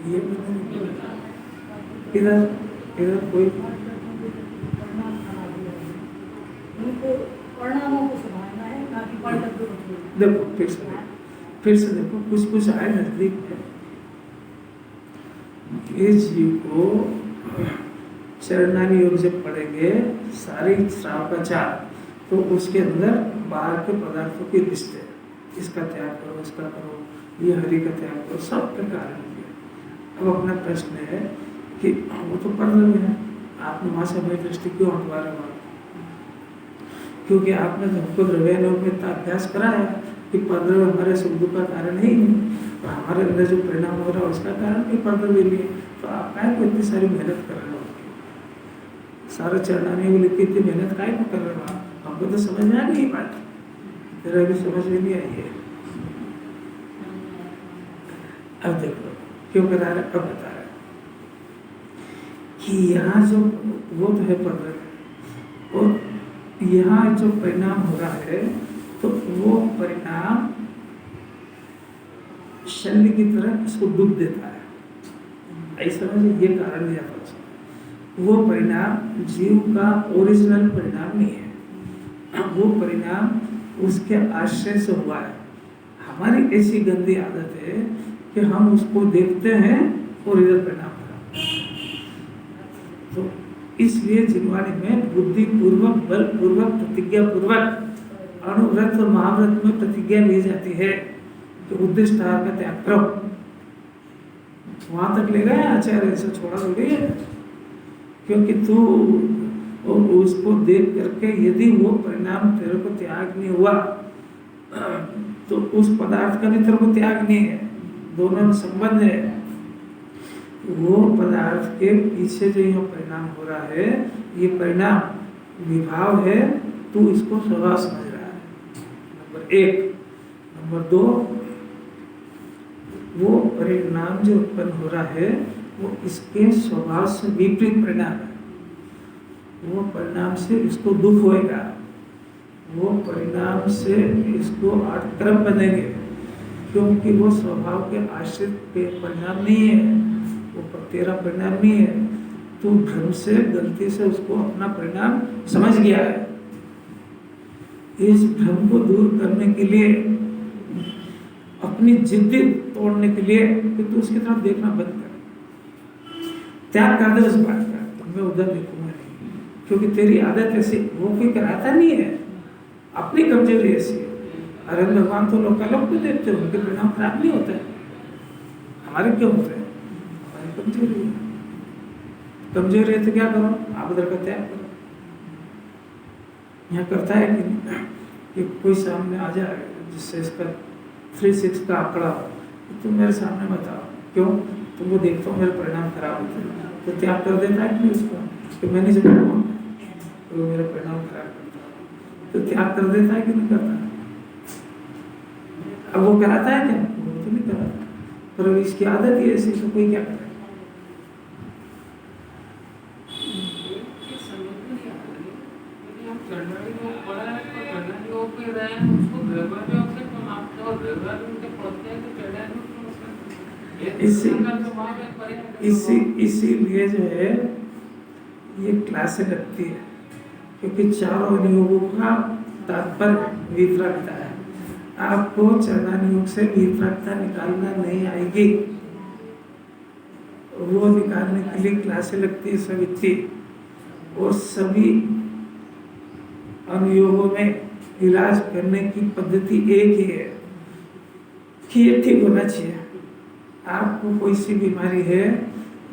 ये इधर इधर कोई देखो फिर से देखो, कुछ कुछ आए नजदीक है। ये जीव को चरणानी योग जब पढ़ेंगे सारी श्रावकाचार, तो उसके अंदर बाहर के पदार्थों की लिस्ट है, इसका त्याग करो, इसका करो, ये हरि का त्याग करो, सब के कारण है। अब अपना प्रश्न है कि वो तो पढ़ रहे हैं, आपने वहां से अपनी दृष्टि क्यों हटवा रहे हो? क्योंकि आपने हमको द्रव्य लोग में इतना अभ्यास कराया कि परद्रव्य हमारे सुख दुख का कारण है ही नहीं, और हमारे अंदर जो परिणाम हो रहा है उसका कारण भी परद्रव्य लिए। तो आप काय को इतनी सारी मेहनत कर रहे हो? सारा चरणाने को लेकर इतनी मेहनत काय को कर रहे हो? हमको तो समझ में आ गई बात, तेरा भी समझ में नहीं आई है। अब देखो क्यों बता रहे, अब बता रहे कि यहाँ जो वो तो है पर्वत, और यहाँ जो परिणाम हो रहा है तो वो परिणाम शल्य की तरह इसको डूब देता है। ऐसा समझिए, ये कारण दिया था उसने। वो परिणाम जीव का ओरिजिनल परिणाम नहीं है, वो परिणाम उसके आश्रय से हुआ है। हमारी ऐसी गंदी आदत है कि हम उसको देखते हैं और इधर परिणाम खराब। तो इसलिए जिनवाणी में बुद्धि पूर्वक, बल पूर्वक, प्रतिज्ञा पूर्वक, अनुव्रत और महाव्रत में प्रतिज्ञा ली जाती है कि उद्दिष्ट आहार का त्याग करो। वहां तक ले गए आचार्य, ऐसा छोड़ा तो गई है, क्योंकि तू उसको देख करके यदि वो परिणाम तेरे को त्याग नहीं हुआ तो उस पदार्थ का भी तेरे को त्याग नहीं है, दोनों में संबंध है। वो पदार्थ के पीछे जो यह परिणाम हो रहा है, ये परिणाम विभाव है, तू इसको स्वभाव समझ रहा है, नंबर एक। नंबर दो, वो परिणाम जो उत्पन्न हो रहा है वो इसके स्वभाव से विपरीत परिणाम है। वो परिणाम से इसको दुख होएगा, वो परिणाम से इसको आक्रम बनेंगे, क्योंकि वो स्वभाव के आश्रित परिणाम नहीं है, वो तेरा परिणाम नहीं है। तू भ्रम से, गलती से उसको अपना परिणाम समझ गया है। इस भ्रम को दूर करने के लिए, अपनी जिद्दी तोड़ने के लिए, कि तू उसकी तरफ देखना बंद कर, त्याग कर दे उस बात का, मैं उधर देखूंगा नहीं, क्योंकि तेरी आदत ऐसी, वो कोई कराता नहीं है, अपनी कमजोरी ऐसी है। अरे भगवान तो लोग अलग को देखते हैं, उनके परिणाम खराब नहीं होते, हमारे क्यों होते हैं? हमारी कमजोरी है। कमजोरी है तो क्या करो, आप उधर का त्याग करो। यहाँ करता है कि कोई सामने आ जाए जिससे इसका 3-6 का आंकड़ा हो, तो तुम मेरे सामने बताओ, क्यों? तुमको देखता हूँ मेरे परिणाम खराब होते हैं, तो त्याग कर देता है कि उसको, कि मैं नहीं समझूंगा तो मेरा परिणाम खराब करता है, तो त्याग कर देता है कि नहीं करता? अब वो कराता है क्या? वो तो नहीं कराता, पर इसकी आदत ही ऐसी, तो कोई क्या करे? इसीलिए जो है ये क्लासे लगती है, क्योंकि चारों नियोगों का तात्पर्य वितरकता है। आपको चरणानुयोग से वितरकता निकालना नहीं आएगी, वो निकालने के लिए क्लासे लगती है सविति, और सभी अनुयोगों में इलाज करने की पद्धति एक ही है कि ये ठीक होना चाहिए। आपको कोई सी बीमारी है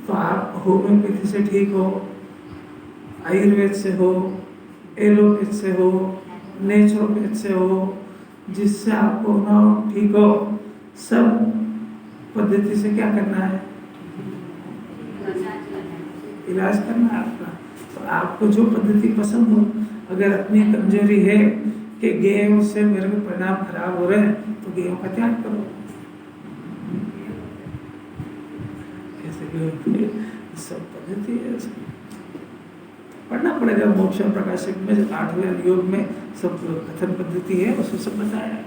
तो आप होम्योपैथी से ठीक हो, आयुर्वेद से हो, एलोपैथ से हो, नेचुरोपैथ से हो, जिससे आपको ना ठीक हो, सब पद्धति से क्या करना है? इलाज करना है आपका। तो आपको जो पद्धति पसंद हो, अगर अपनी कमजोरी है कि गेहूं से मेरे को परिणाम खराब हो रहे हैं, तो गेहूं का त्याग करो। सब पद्धति है, पढ़ना पड़ेगा। मोक्ष प्रकाशक में 8वें योग में सब कथन पद्धति है, उसमें सब बताया है।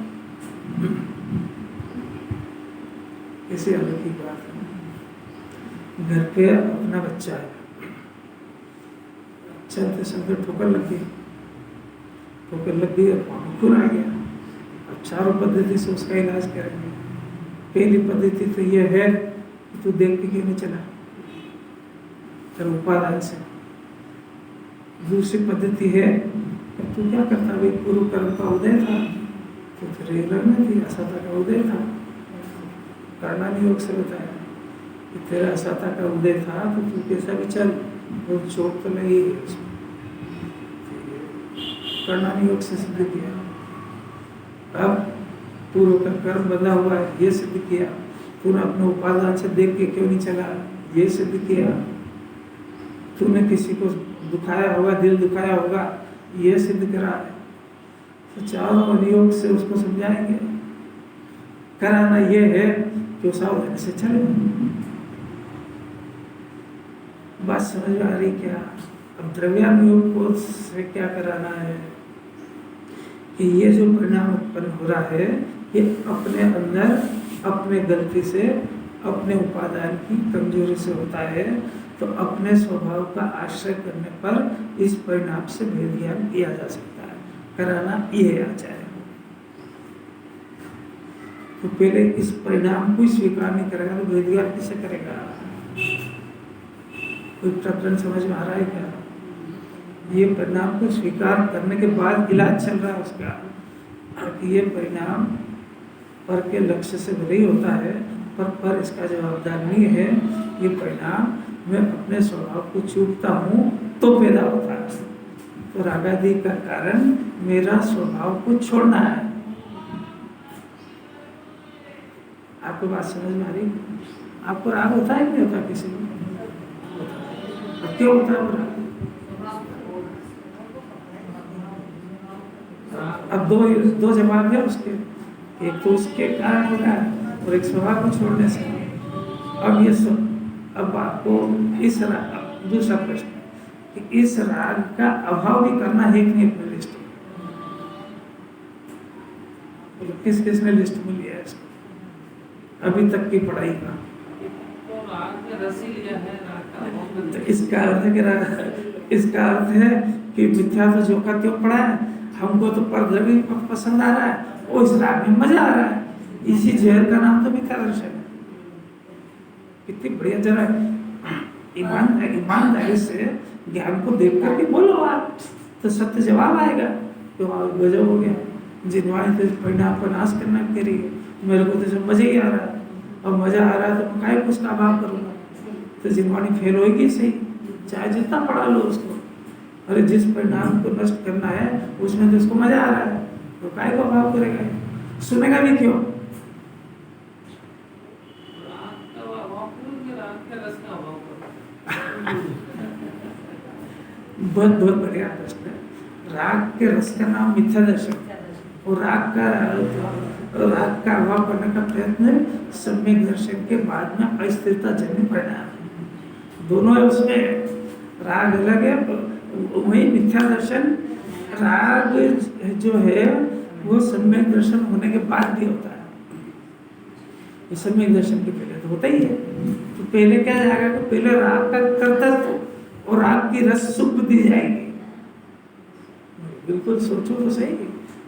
ऐसे अलग की बात है। घर पे अपना बच्चा है, चलते चलते ठोकर लग गई और खून आ गया। अब चारों पद्धति से उसका इलाज करेंगे। पहली पद्धति तो ये है कि तू देख के क्यों नहीं चला, तेरा उपादान से। दूसरी पद्धति है कि तू क्या करता, भाई पूर्व कर्म का उदय था तो तेरे लगना थी, असता का उदय था। कर्णानुयोग से बताया कि तेरा असता का उदय था तो तू कैसा भी चल, वो चोट तो लगी। कर्णानुयोग से सिद्ध किया। अब पूर्व का कर्म बंधा हुआ है, ये सिद्ध किया। तूने अपने उपादान से देख के क्यों नहीं चला, ये सिद्ध किया। तूने किसी को दुखाया होगा, दिल दुखाया होगा, ये सिद्ध करा। तो चारों अनुयोग से उसको समझाएंगे। कराना ये है कि सावधानी से चले। बात समझ में आ रही क्या? अब द्रव्यानुयोग को से क्या कराना है कि ये जो परिणाम उत्पन्न हो रहा है ये अपने अंदर अपने गलती से, अपने उपादान की कमजोरी से होता है। तो अपने स्वभाव का आश्रय करने पर इस परिणाम से भेद ज्ञान किया जा सकता है। कराना ये आचार्य। तो पहले इस परिणाम को स्वीकार नहीं करेगा तो भेद ज्ञान कैसे करेगा? कोई प्रकरण समझ में आ रहा है क्या? ये परिणाम को स्वीकार करने के बाद इलाज चल रहा है उसका कि ये परिणाम पर के लक्ष्य से भले ही होता है पर इसका जवाबदार नहीं है। ये परिणाम मैं अपने स्वभाव को चूकता हूँ तो पैदा होता है। तो रागादि का कारण मेरा स्वभाव को छोड़ना है। आपको बात समझ में आ रही? आपको राग होता है कि नहीं होता? किसी को क्यों होता है वो राग? अब दो जवाब है उसके। एक तो उसके कारण होता है और एक स्वभाव को छोड़ने से। अब ये अब आपको इस दूसरा प्रश्न कि इस राग का अभाव भी करना है कि नहीं अपने लिस्ट में? किस किस ने लिस्ट में लिया है इसको अभी तक की पढ़ाई का? तो इसका अर्थ है कि इसका अर्थ है कि मिथ्या तो जो का त्यों पढ़ा है, हमको तो परद्रव्य पसंद आ रहा है, वो इस राग में मजा आ रहा है। इसी जहर का नाम तो मिथ्या दर्शन है। कितनी बढ़िया जरा ईमानदारी से ज्ञान को देख करके बोलो आप, तो सत्य जवाब आएगा। तो गजब हो गया, जिनवाणी तो परिणाम का नाश करना के लिए मेरे को तो सब मजा ही आ रहा है, और मजा आ रहा है तो मैं काहे को उसका अभाव करूँगा? तो जिनवाणी फेल होगी सही, चाहे जितना पढ़ा लो उसको। अरे जिस परिणाम को नष्ट करना है उसमें तो उसको मजा आ रहा है, तो काहे को अभाव करेगा? सुनेगा भी क्यों? बहुत बहुत बढ़िया प्रश्न है। राग के रस का नाम मिथ्या दर्शन, और राग का अभाव करने का प्रयत्न सम्यक दर्शन के बाद में अस्थिरता जन्य परिणाम है। दोनों है उसमें। राग अलग है, वही मिथ्या दर्शन। राग जो है वो सम्यक दर्शन होने के बाद भी होता है। ये सम्यक दर्शन के पहले तो होता ही है। तो पहले क्या जाएगा कि पहले राग का कर्तव्य और राग की रस सुख दी जाएगी। बिल्कुल सोचो तो सही,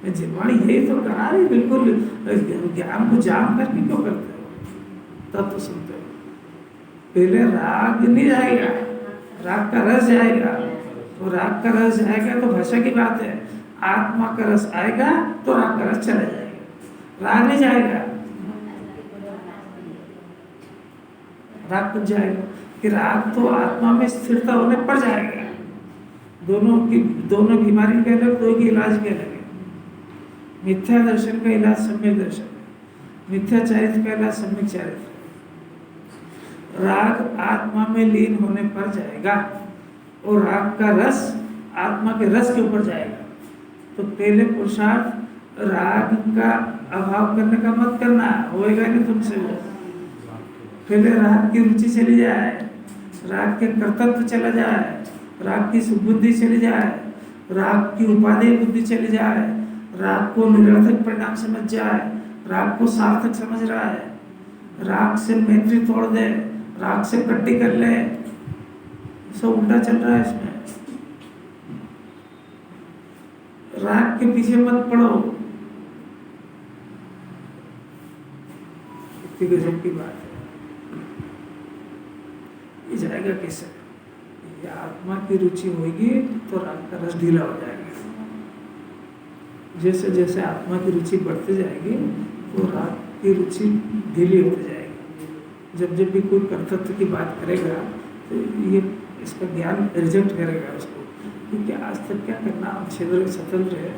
मैं जिनवाणी यही तो कहा रही, बिल्कुल ज्ञान को जान करके क्यों करते हो? तब तो सुनते हो। पहले राग नहीं जाएगा, राग का रस जाएगा, और राग का रस जाएगा तो भाषा की बात है। आत्मा का रस आएगा तो राग का रस चला जाएगा, राग नहीं जाएगा। राग कब जाएगा कि राग तो आत्मा में स्थिरता होने पर जाएगा। दोनों बीमारी के अलग, दो की इलाज के अलग है। मिथ्या दर्शन का इलाज सम्यक दर्शन है, मिथ्या चारित्र का इलाज सम्यक चारित्र। राग आत्मा में लीन होने पर जाएगा और राग का रस आत्मा के रस के ऊपर जाएगा। तो पहले पुरुषार्थ राग का अभाव करने का मत करना, होएगा नहीं तुमसे वो। पहले राग की रुचि चली जाए, राग के कर्तव्य चला जाए, राग की सुबुद्धि चली जाए, राग की उपादेय बुद्धि चली जाए, राग को निरर्थक परिणाम समझ जाए, राग को सार्थक समझ रहा है, राग से मैत्री तोड़ दे, राग से कट्टी कर ले, सब उल्टा चल रहा है इसमें। राग के पीछे मत पड़ो। इतनी गजब की बात है। ये जाएगा कैसे? ये आत्मा की रुचि होगी तो राग का रस ढीला हो जाएगा। जैसे जैसे आत्मा की रुचि बढ़ती जाएगी तो राग की रुचि ढीली होती जाएगी। जब जब भी कोई कर्तव्य की बात करेगा तो ये इसका ज्ञान रिजेक्ट करेगा उसको, क्योंकि आज तक क्या करना, हम क्षेत्र में स्वतंत्र है,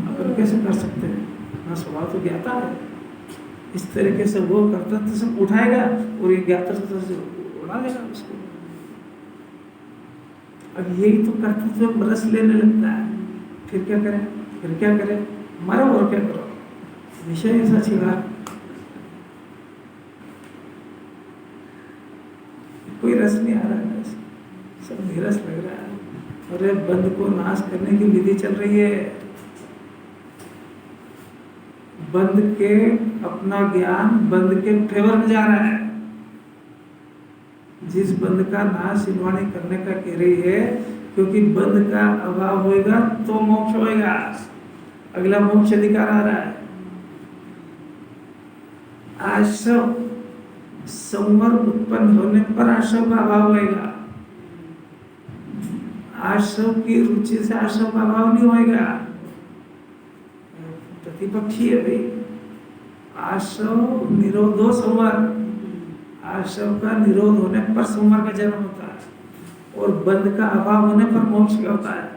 अपन कैसे कर सकते हैं? अपना स्वभाव तो ज्ञाता है। इस तरीके से वो कर्तव्य से उठाएगा और ये ज्ञाता से उड़ा देगा उसको। अब यही तो कर्तव्य में रस लेने लगता है, फिर क्या करें? फिर क्या करें, मरो और क्या करो, विषय ऐसा छिड़ा, कोई रस नहीं आ रहा है, सब नीरस लग रहा है। अरे बंद को नाश करने की विधि चल रही है, बंद के अपना ज्ञान बंद के फेवर में जा रहा है। जिस बंद का नाश शिलवाणी करने का कह रही है, क्योंकि बंद का अभाव होएगा तो मोक्ष होएगा, अगला मोक्ष अधिकार आ रहा है। आश्रव संवर उत्पन्न होने पर आश्रव का अभाव होएगा, आश्रव की रुचि से आश्रव का अभाव नहीं होएगा। प्रतिपक्षी है भाई, आश्रव निरोधो संवर, आश्रव का निरोध होने पर संवर का जन्म होता है और बंध का अभाव होने पर मोक्ष का होता है।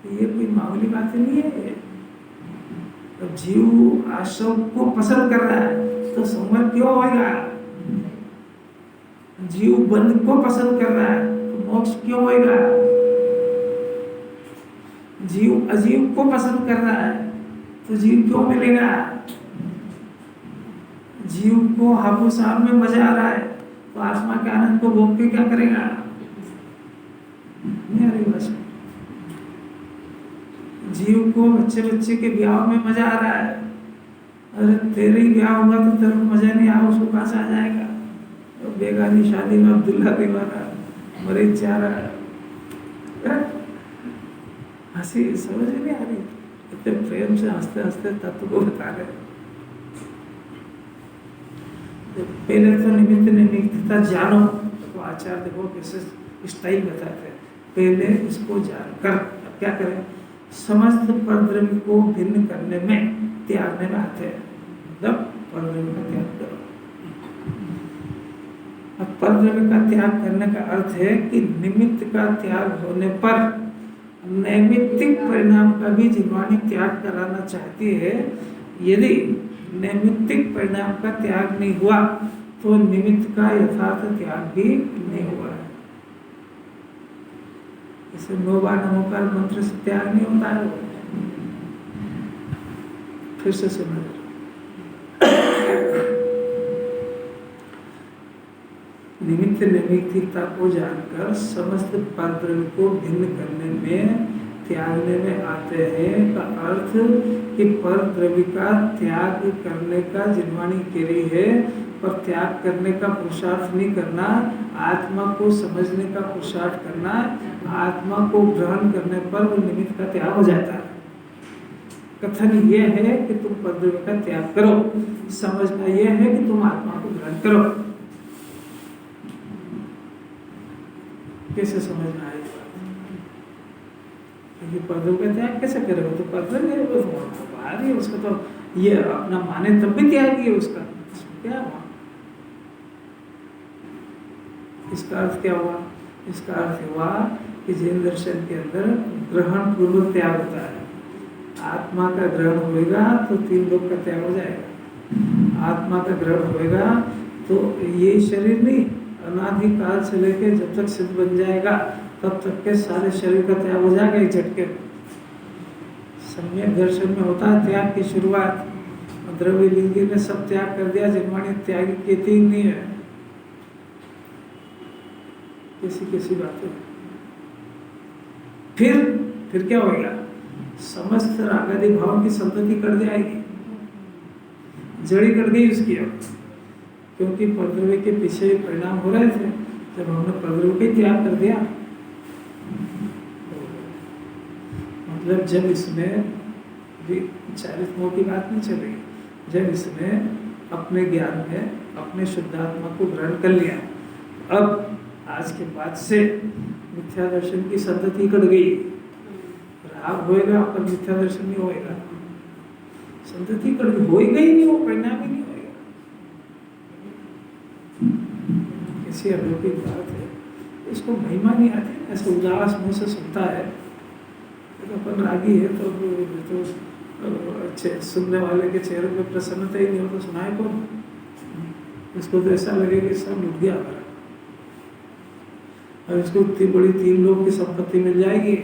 तो ये कोई मामूली बात नहीं है। तो जीव आश्रव को पसंद कर रहा है तो संवर क्यों होगा? जीव बंध को पसंद कर रहा है तो मोक्ष क्यों होगा? जीव अजीव को पसंद कर रहा है तो जीव क्यों मिलेगा? जीव को हापुस आम में मजा आ रहा है तो आत्मा के आनंद को भोग के क्या करेगा? नहीं आ रही बस। जीव को बच्चे के ब्याह में मजा आ रहा है, अरे तेरे ही ब्याह होगा तो तेरे को मजा नहीं आया, उसको कहां से आ जाएगा? तो बेगानी शादी में अब्दुल्ला दीवाना मरीज जा रहा है, हंसी समझ नहीं आ रही, इतने प्रेम से हंसते हंसते तत्व को बता रहे। पहले तो निमित्त निमित्तता जानो, तो आचार्य देखो कैसे स्टाइल बताते हैं, पहले इसको जानकर क्या करें, समस्त परद्रव्य को भिन्न करने में त्यागने में आते हैं, मतलब परद्रव्य का त्याग करो। अब परद्रव्य का त्याग करने का अर्थ है कि निमित्त का त्याग होने पर नैमित्तिक परिणाम का भी जीवाणी त्याग कराना चाहती है। यदि नैमित्तिक परिणाम का त्याग नहीं हुआ तो निमित्त का यथार्थ त्याग भी नहीं हुआ है। जैसे नोवा नमोकार मंत्र से त्याग नहीं होता है। फिर से सुना, निमित्त निमित्तता को जानकर समस्त परद्रव्य को भिन्न करने में त्यागने में आते हैं का अर्थ कि परद्रव्य का त्याग करने का जिनवाणी कह रही है, पर त्याग करने का पुरुषार्थ नहीं करना, आत्मा को समझने का पुरुषार्थ करना, आत्मा को ग्रहण करने पर वो निमित्त का त्याग हो जाता है। कथन यह है कि तुम परद्रव्य का त्याग करो, समझना यह है कि तुम आत्मा को ग्रहण करो। कैसे समझना है क्योंकि परद्रव्य का त्याग कैसे करेगा? तो परद्रव्य बाहर ही, उसका तो ये अपना माने तब भी त्याग ही है उसका, क्या हुआ? इसका अर्थ क्या हुआ? इसका अर्थ हुआ कि जैन दर्शन के अंदर ग्रहण पूर्वक त्याग होता है। आत्मा का ग्रहण होएगा तो तीन लोक का त्याग हो जाएगा। आत्मा का ग्रहण होएगा तो ये शरीर नहीं, अनादि काल से लेके जब तक सिद्ध बन जाएगा तब तक के सारे शरीर का त्याग हो जाएगा एक झटके। सम्यक दर्शन में होता है त्याग की शुरुआत। द्रव्य लिंगी ने सब त्याग कर दिया, जिनवाणी त्याग की तीन नहीं है। कैसी बातें। फिर क्या होगा? समस्त रागादि भाव की संतति कट जाएगी, जड़ी कट गई उसकी। अब क्योंकि परद्रव्य के पीछे परिणाम हो रहे थे, जब हमने परद्रव्य का त्याग कर दिया, मतलब जब इसमें भी चारित मोह की बात नहीं चल रही, जब इसने अपने ज्ञान में अपने शुद्धात्मा को ग्रहण कर लिया, अब आज के बाद से मिथ्या दर्शन की संतति कट गई। राग होएगा पर मिथ्या दर्शन नहीं होएगा, संतति कट गई, होएगा ही नहीं, वो परिणाम ही नहीं होएगा। कैसी अलौकिक बात है, इसको महिमा नहीं आती, ऐसे उदास मुंह से सुनता है। तो अपन रागी है तो अच्छे सुनने वाले के चेहरे पे प्रसन्नता ही नहीं हो तो सुनाए कौन? इसको तो ऐसा लगेगा कि सब लुट गया हमारा, और इसको इतनी बड़ी 3 लोग की संपत्ति मिल जाएगी,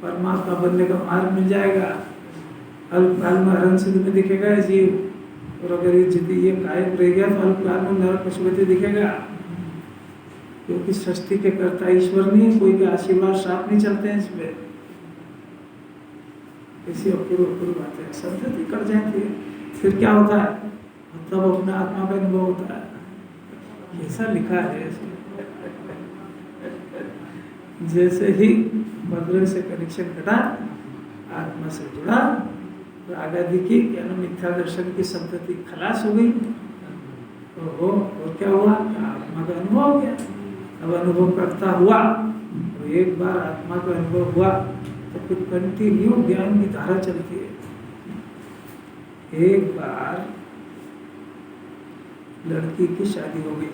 परमात्मा बनने का मार्ग मिल जाएगा। अल्पकाल में हरण सिद्ध में दिखेगा ये जीव, और अगर ये जिद्दी ये कायम रह गया तो अल्पकाल में नरक पशुपति दिखेगा। क्योंकि सृष्टि के कर्ता ईश्वर नहीं, कोई भी आशीर्वाद श्राप नहीं चलते हैं इसमें। ऐसी अपूर्व बातें संतति कर जाती है। फिर क्या होता है, तब अपना आत्मा का अनुभव होता है। ऐसा लिखा है जैसे ही बदले से कनेक्शन कटा, आत्मा से जुड़ा, तो आगे दिखी यानी मिथ्या दर्शन की संतति खलास हो गई। तो और क्या हुआ, आत्मा का अनुभव हो गया। अब अनुभव करता हुआ, तो एक बार आत्मा का अनुभव हुआ तो फिर कंटिन्यू ज्ञान की धारा चलती है। एक बार लड़की की शादी हो गई,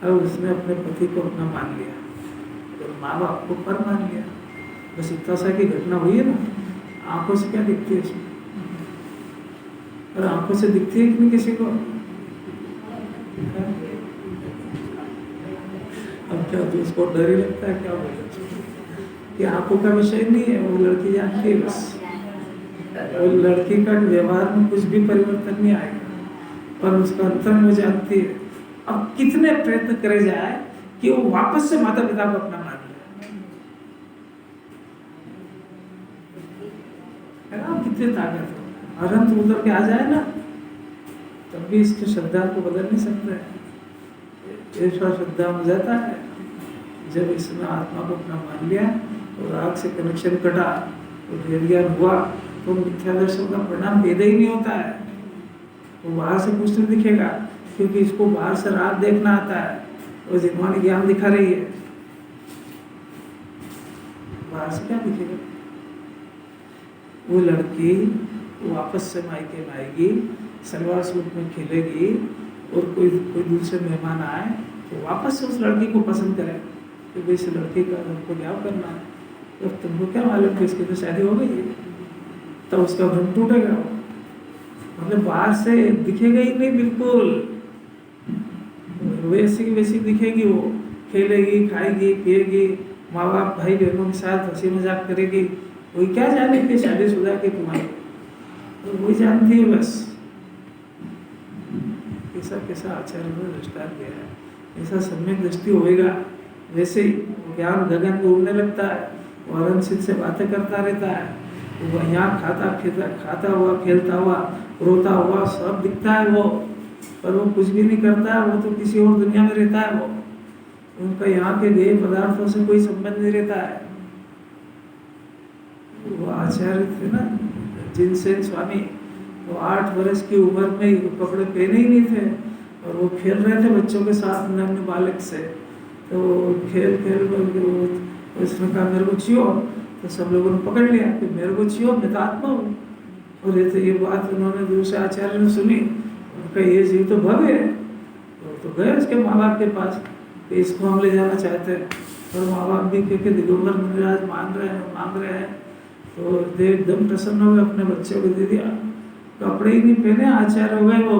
अब उसने अपने पति को अपना मान लिया और माँ बाप को पर मान लिया। बस इतना सा की घटना हुई है ना। आंखों से क्या दिखती है इसमें, और आंखों से दिखती है कि नहीं किसी को? अब क्या तो उसको डर ही लगता है, क्या बोले कि आंखों का विषय नहीं है, वो लड़की जानती है बस। वो लड़की का व्यवहार में कुछ भी परिवर्तन नहीं आएगा, पर उसका अंतर में जानती है। अब कितने प्रयत्न करे जाए कि वो वापस से माता पिता को अपना मान ले, कितनी ताकत हो। अरंत उतर के आ जाए ना, तब भी इसकी श्रद्धा को बदल नहीं सकता है। ऐसा श्रद्धा हो जाता है जब इसने आत्मा को अपना मान लिया और आग से कनेक्शन कटा और ज्ञान हुआ, तो मिथ्या दर्शन का परिणाम पैदा ही नहीं होता है। वो बाहर से कुछ नहीं दिखेगा, क्योंकि इसको बाहर से राग देखना आता है और जिन्होंने ज्ञान दिखा रही है। बाहर से क्या दिखेगा? वो लड़की वापस से मायके में आएगी, सलवार सूट में खेलेगी, और कोई दूसरे मेहमान आए तो वापस से उस लड़की को पसंद करे कि भाई इस लड़की का हमको क्या करना है। तो तुमको क्या मालूम कि इसकी तो शादी हो गई है, तो उसका भ्रम टूटेगा। मतलब बाहर से दिखेगा ही नहीं, बिल्कुल वैसी की वैसी दिखेगी। वो खेलेगी, खाएगी, पिएगी, माँ बाप भाई बहनों के साथ हंसी मजाक करेगी। वही क्या जाने कि शादीशुदा के तुम्हारे, तो वही जानती है बस। कैसा कैसा आचार्य ने दृष्टांत दिया है, ऐसा सम्यक दृष्टि होएगा। वैसे ही ज्ञान गगन में उड़ने लगता है, वो अरंसित से बातें करता रहता है। वो यहाँ खाता हुआ, खेलता हुआ, रोता हुआ सब दिखता है वो, पर वो कुछ भी नहीं करता है। वो तो किसी और दुनिया में रहता है। वो उनका यहाँ के देह पदार्थों से कोई संबंध नहीं रहता है। वो आचार्य थे ना जिनसेन स्वामी, वो 8 वर्ष की उम्र में ही कपड़े पहने ही नहीं थे, और वो खेल रहे थे बच्चों के साथ, नन्हे बालक से। तो खेल उसने कहा मेरे को छियो, तो सब लोगों ने पकड़ लिया कि मेरे को छियो, मैं तो आत्मा हूँ। और ये बात उन्होंने दूसरे आचार्य ने सुनी, उनका ये जीव तो भव्य है। तो गए उसके माँ बाप के पास कि इसको हम ले जाना चाहते हैं, और माँ बाप भी क्योंकि दिगंबर मुनिराज मांग रहे हैं, तो देव एकदम प्रसन्न हो गए, अपने बच्चे को दे दिया। कपड़े ही नहीं पहने, आचार्य हो गए वो।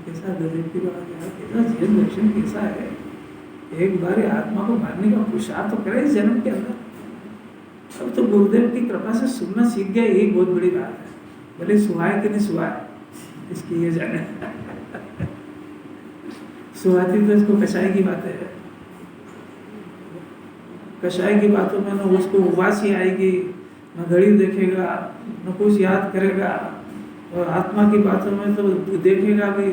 कैसा गजब की बात है, कैसा जीवन दर्शन कैसा है। एक बार आत्मा को मारने का पुरुषार्थ तो करे इस जन्म के अंदर। अब तो गुरुदेव की कृपा से सुनना सीख गया, यही बहुत बड़ी बात है। भले सुहाए कि नहीं सुहाए, इसकी ये जाने। सुहाती तो इसको कषाय की बातें है। कषाय की बातों में न उसको उबासी आएगी, न घड़ी देखेगा, न कुछ याद करेगा। और आत्मा की बातों में तो देखेगा भी,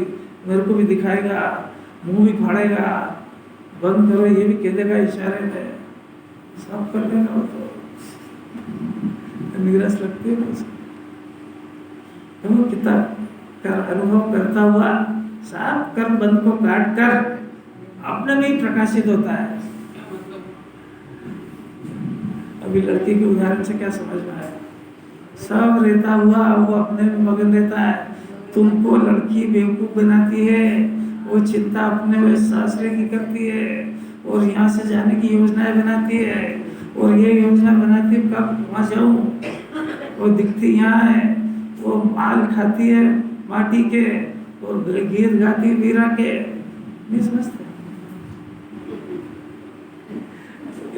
मेरे को भी दिखाएगा, मुंह भी फाड़ेगा, बंद करो ये भी कह देगा इशारे में, सब कर देगा। वो तो निराश लगती है उसको। तो कितना अनुभव करता हुआ साफ कर्म बंध को काट कर अपने में ही प्रकाशित होता है। अभी लड़की के उदाहरण से क्या समझ में आया? सब रहता हुआ वो अपने में मगन रहता है। तुमको लड़की बेवकूफ बनाती है, वो चिंता अपने में सासरे की करती है, और यहाँ से जाने की योजनाएं बनाती है, और ये योजना बनाती है कब वहाँ जाऊँ। वो दिखती यहाँ है, वो माल खाती है माटी के, और गीत गाती वीरा के। नहीं समझते?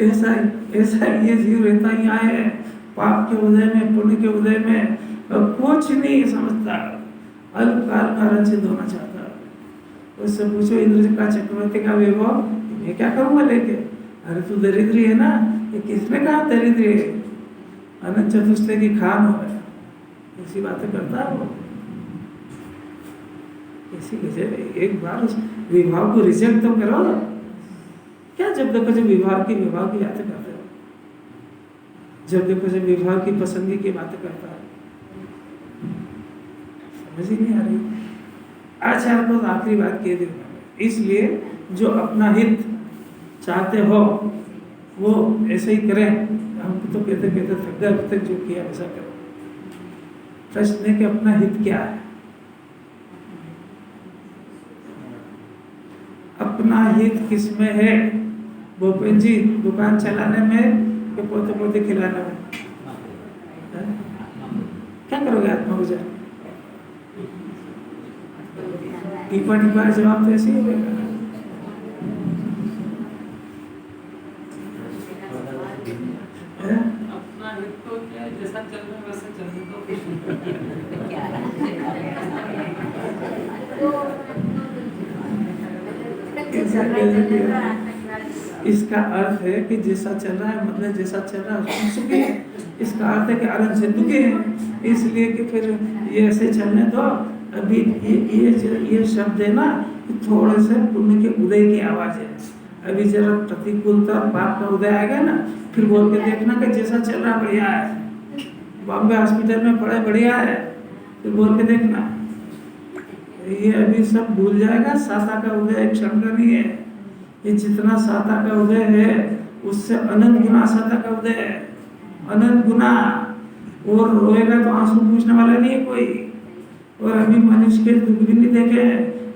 ऐसा ऐसा ये जीव रहता ही आए है, पाप के उदय में, पुण्य के उदय में, और कुछ नहीं समझता, अल्पकाल का रंजित होना चाहता। उससे पूछो इंद्र का चक्रवर्ती का वैभव मैं क्या करूंगा लेके? अरे तू दरिद्री है ना, ये किसने कहा दरिद्री है? अनंत चतुष्टय की खान हो गया, ऐसी बातें करता है वो। ऐसी वजह एक बार उस विभाग को रिजेक्ट तो करो। क्या जब देखो जब विभाग की बातें करते हो, जब देखो जब विभाग की पसंदी की बातें करता है, समझ ही नहीं आ रही। आचार्य को आखिरी बात कह दी, इसलिए जो अपना हित चाहते हो वो ऐसे ही करें। हम तो कहते कहते थक गए, अब तक जो किया वैसा करो। प्रश्न है कि अपना हित क्या है? अपना हित किसमें है? भूपेन जी दुकान चलाने में कि पोते पोते खिलाने में? क्या करोगे आत्मा गुजर? टिप्पणी जवाब तो ऐसे ही होगा। अपना हित तो क्या है, जैसा चल रहा है वैसा चलने दो। इसका अर्थ है कि जैसा चल रहा है, मतलब जैसा चल रहा है उसमें सुखी है। इसका अर्थ है कि आनंद से दुखी है, इसलिए कि फिर ये ऐसे चलने दो। अभी ये शब्द है ना, थोड़े से पुण्य के उदय की आवाज है। अभी जरा प्रतिकूलता पाप का उदय आएगा ना, फिर बोल के देखना कि जैसा चल रहा बढ़िया है, बॉम्बे हॉस्पिटल में पड़े बढ़िया है, फिर बोल के देखना। ये अभी सब भूल जाएगा। साता का उदय एक क्षण का नहीं है, ये जितना साता का उदय है उससे अनंत गुना साता का उदय है, अनंत गुना। और रोएगा तो आंसू पूछने वाला नहीं है कोई। और अभी मनुष्य के दुख भी नहीं देखे,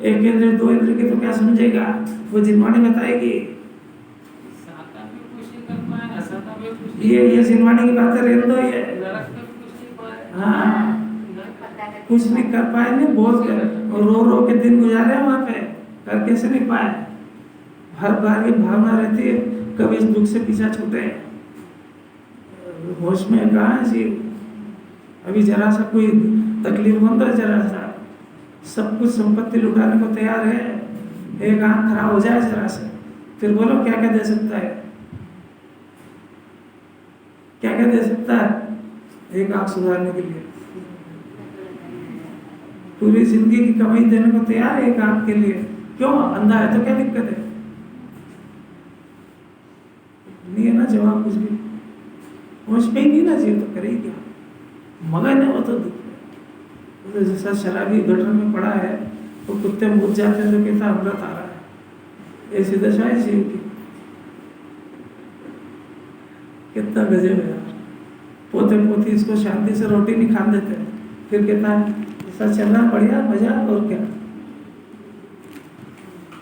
एक इंद्र दो इंद्र के तो क्या समझेगा, वो जिनवाणी बताएगी। ये जिनवाणी की बातें रहने दो। ये हाँ कुछ नहीं कर पाए, नहीं बहुत रो रो के दिन गुजारे वहाँ पे, कर कैसे नहीं पाए। हर बार की भावना रहती है कभी इस दुख से पीछा छूटे। होश में कहाँ है जीव? अभी जरा सा कोई तकलीफ होता है, जरा सा सब कुछ संपत्ति लुटाने को तैयार है। एक आंख खराब हो जाए जरा से, फिर बोलो क्या क्या दे सकता है, क्या क्या दे सकता है एक आंख सुधारने के लिए? पूरी जिंदगी की कमाई देने को तैयार है एक आंख के लिए। क्यों? अंधा है तो क्या दिक्कत है? नहीं है ना जवाब कुछ भी। होश में ही नहीं ना जीव तो करे क्या? मगन है वो तो दुख है। तो जैसा शराबी गटर में पड़ा है तो कुत्ते मुझ जाते हैं तो कहता अमृत आ रहा है, ऐसी दशा है जीव की। कितना गजब है यार। पोते पोती इसको शांति से रोटी नहीं खाने देते, फिर कहता है ऐसा चल रहा बढ़िया मजा और क्या।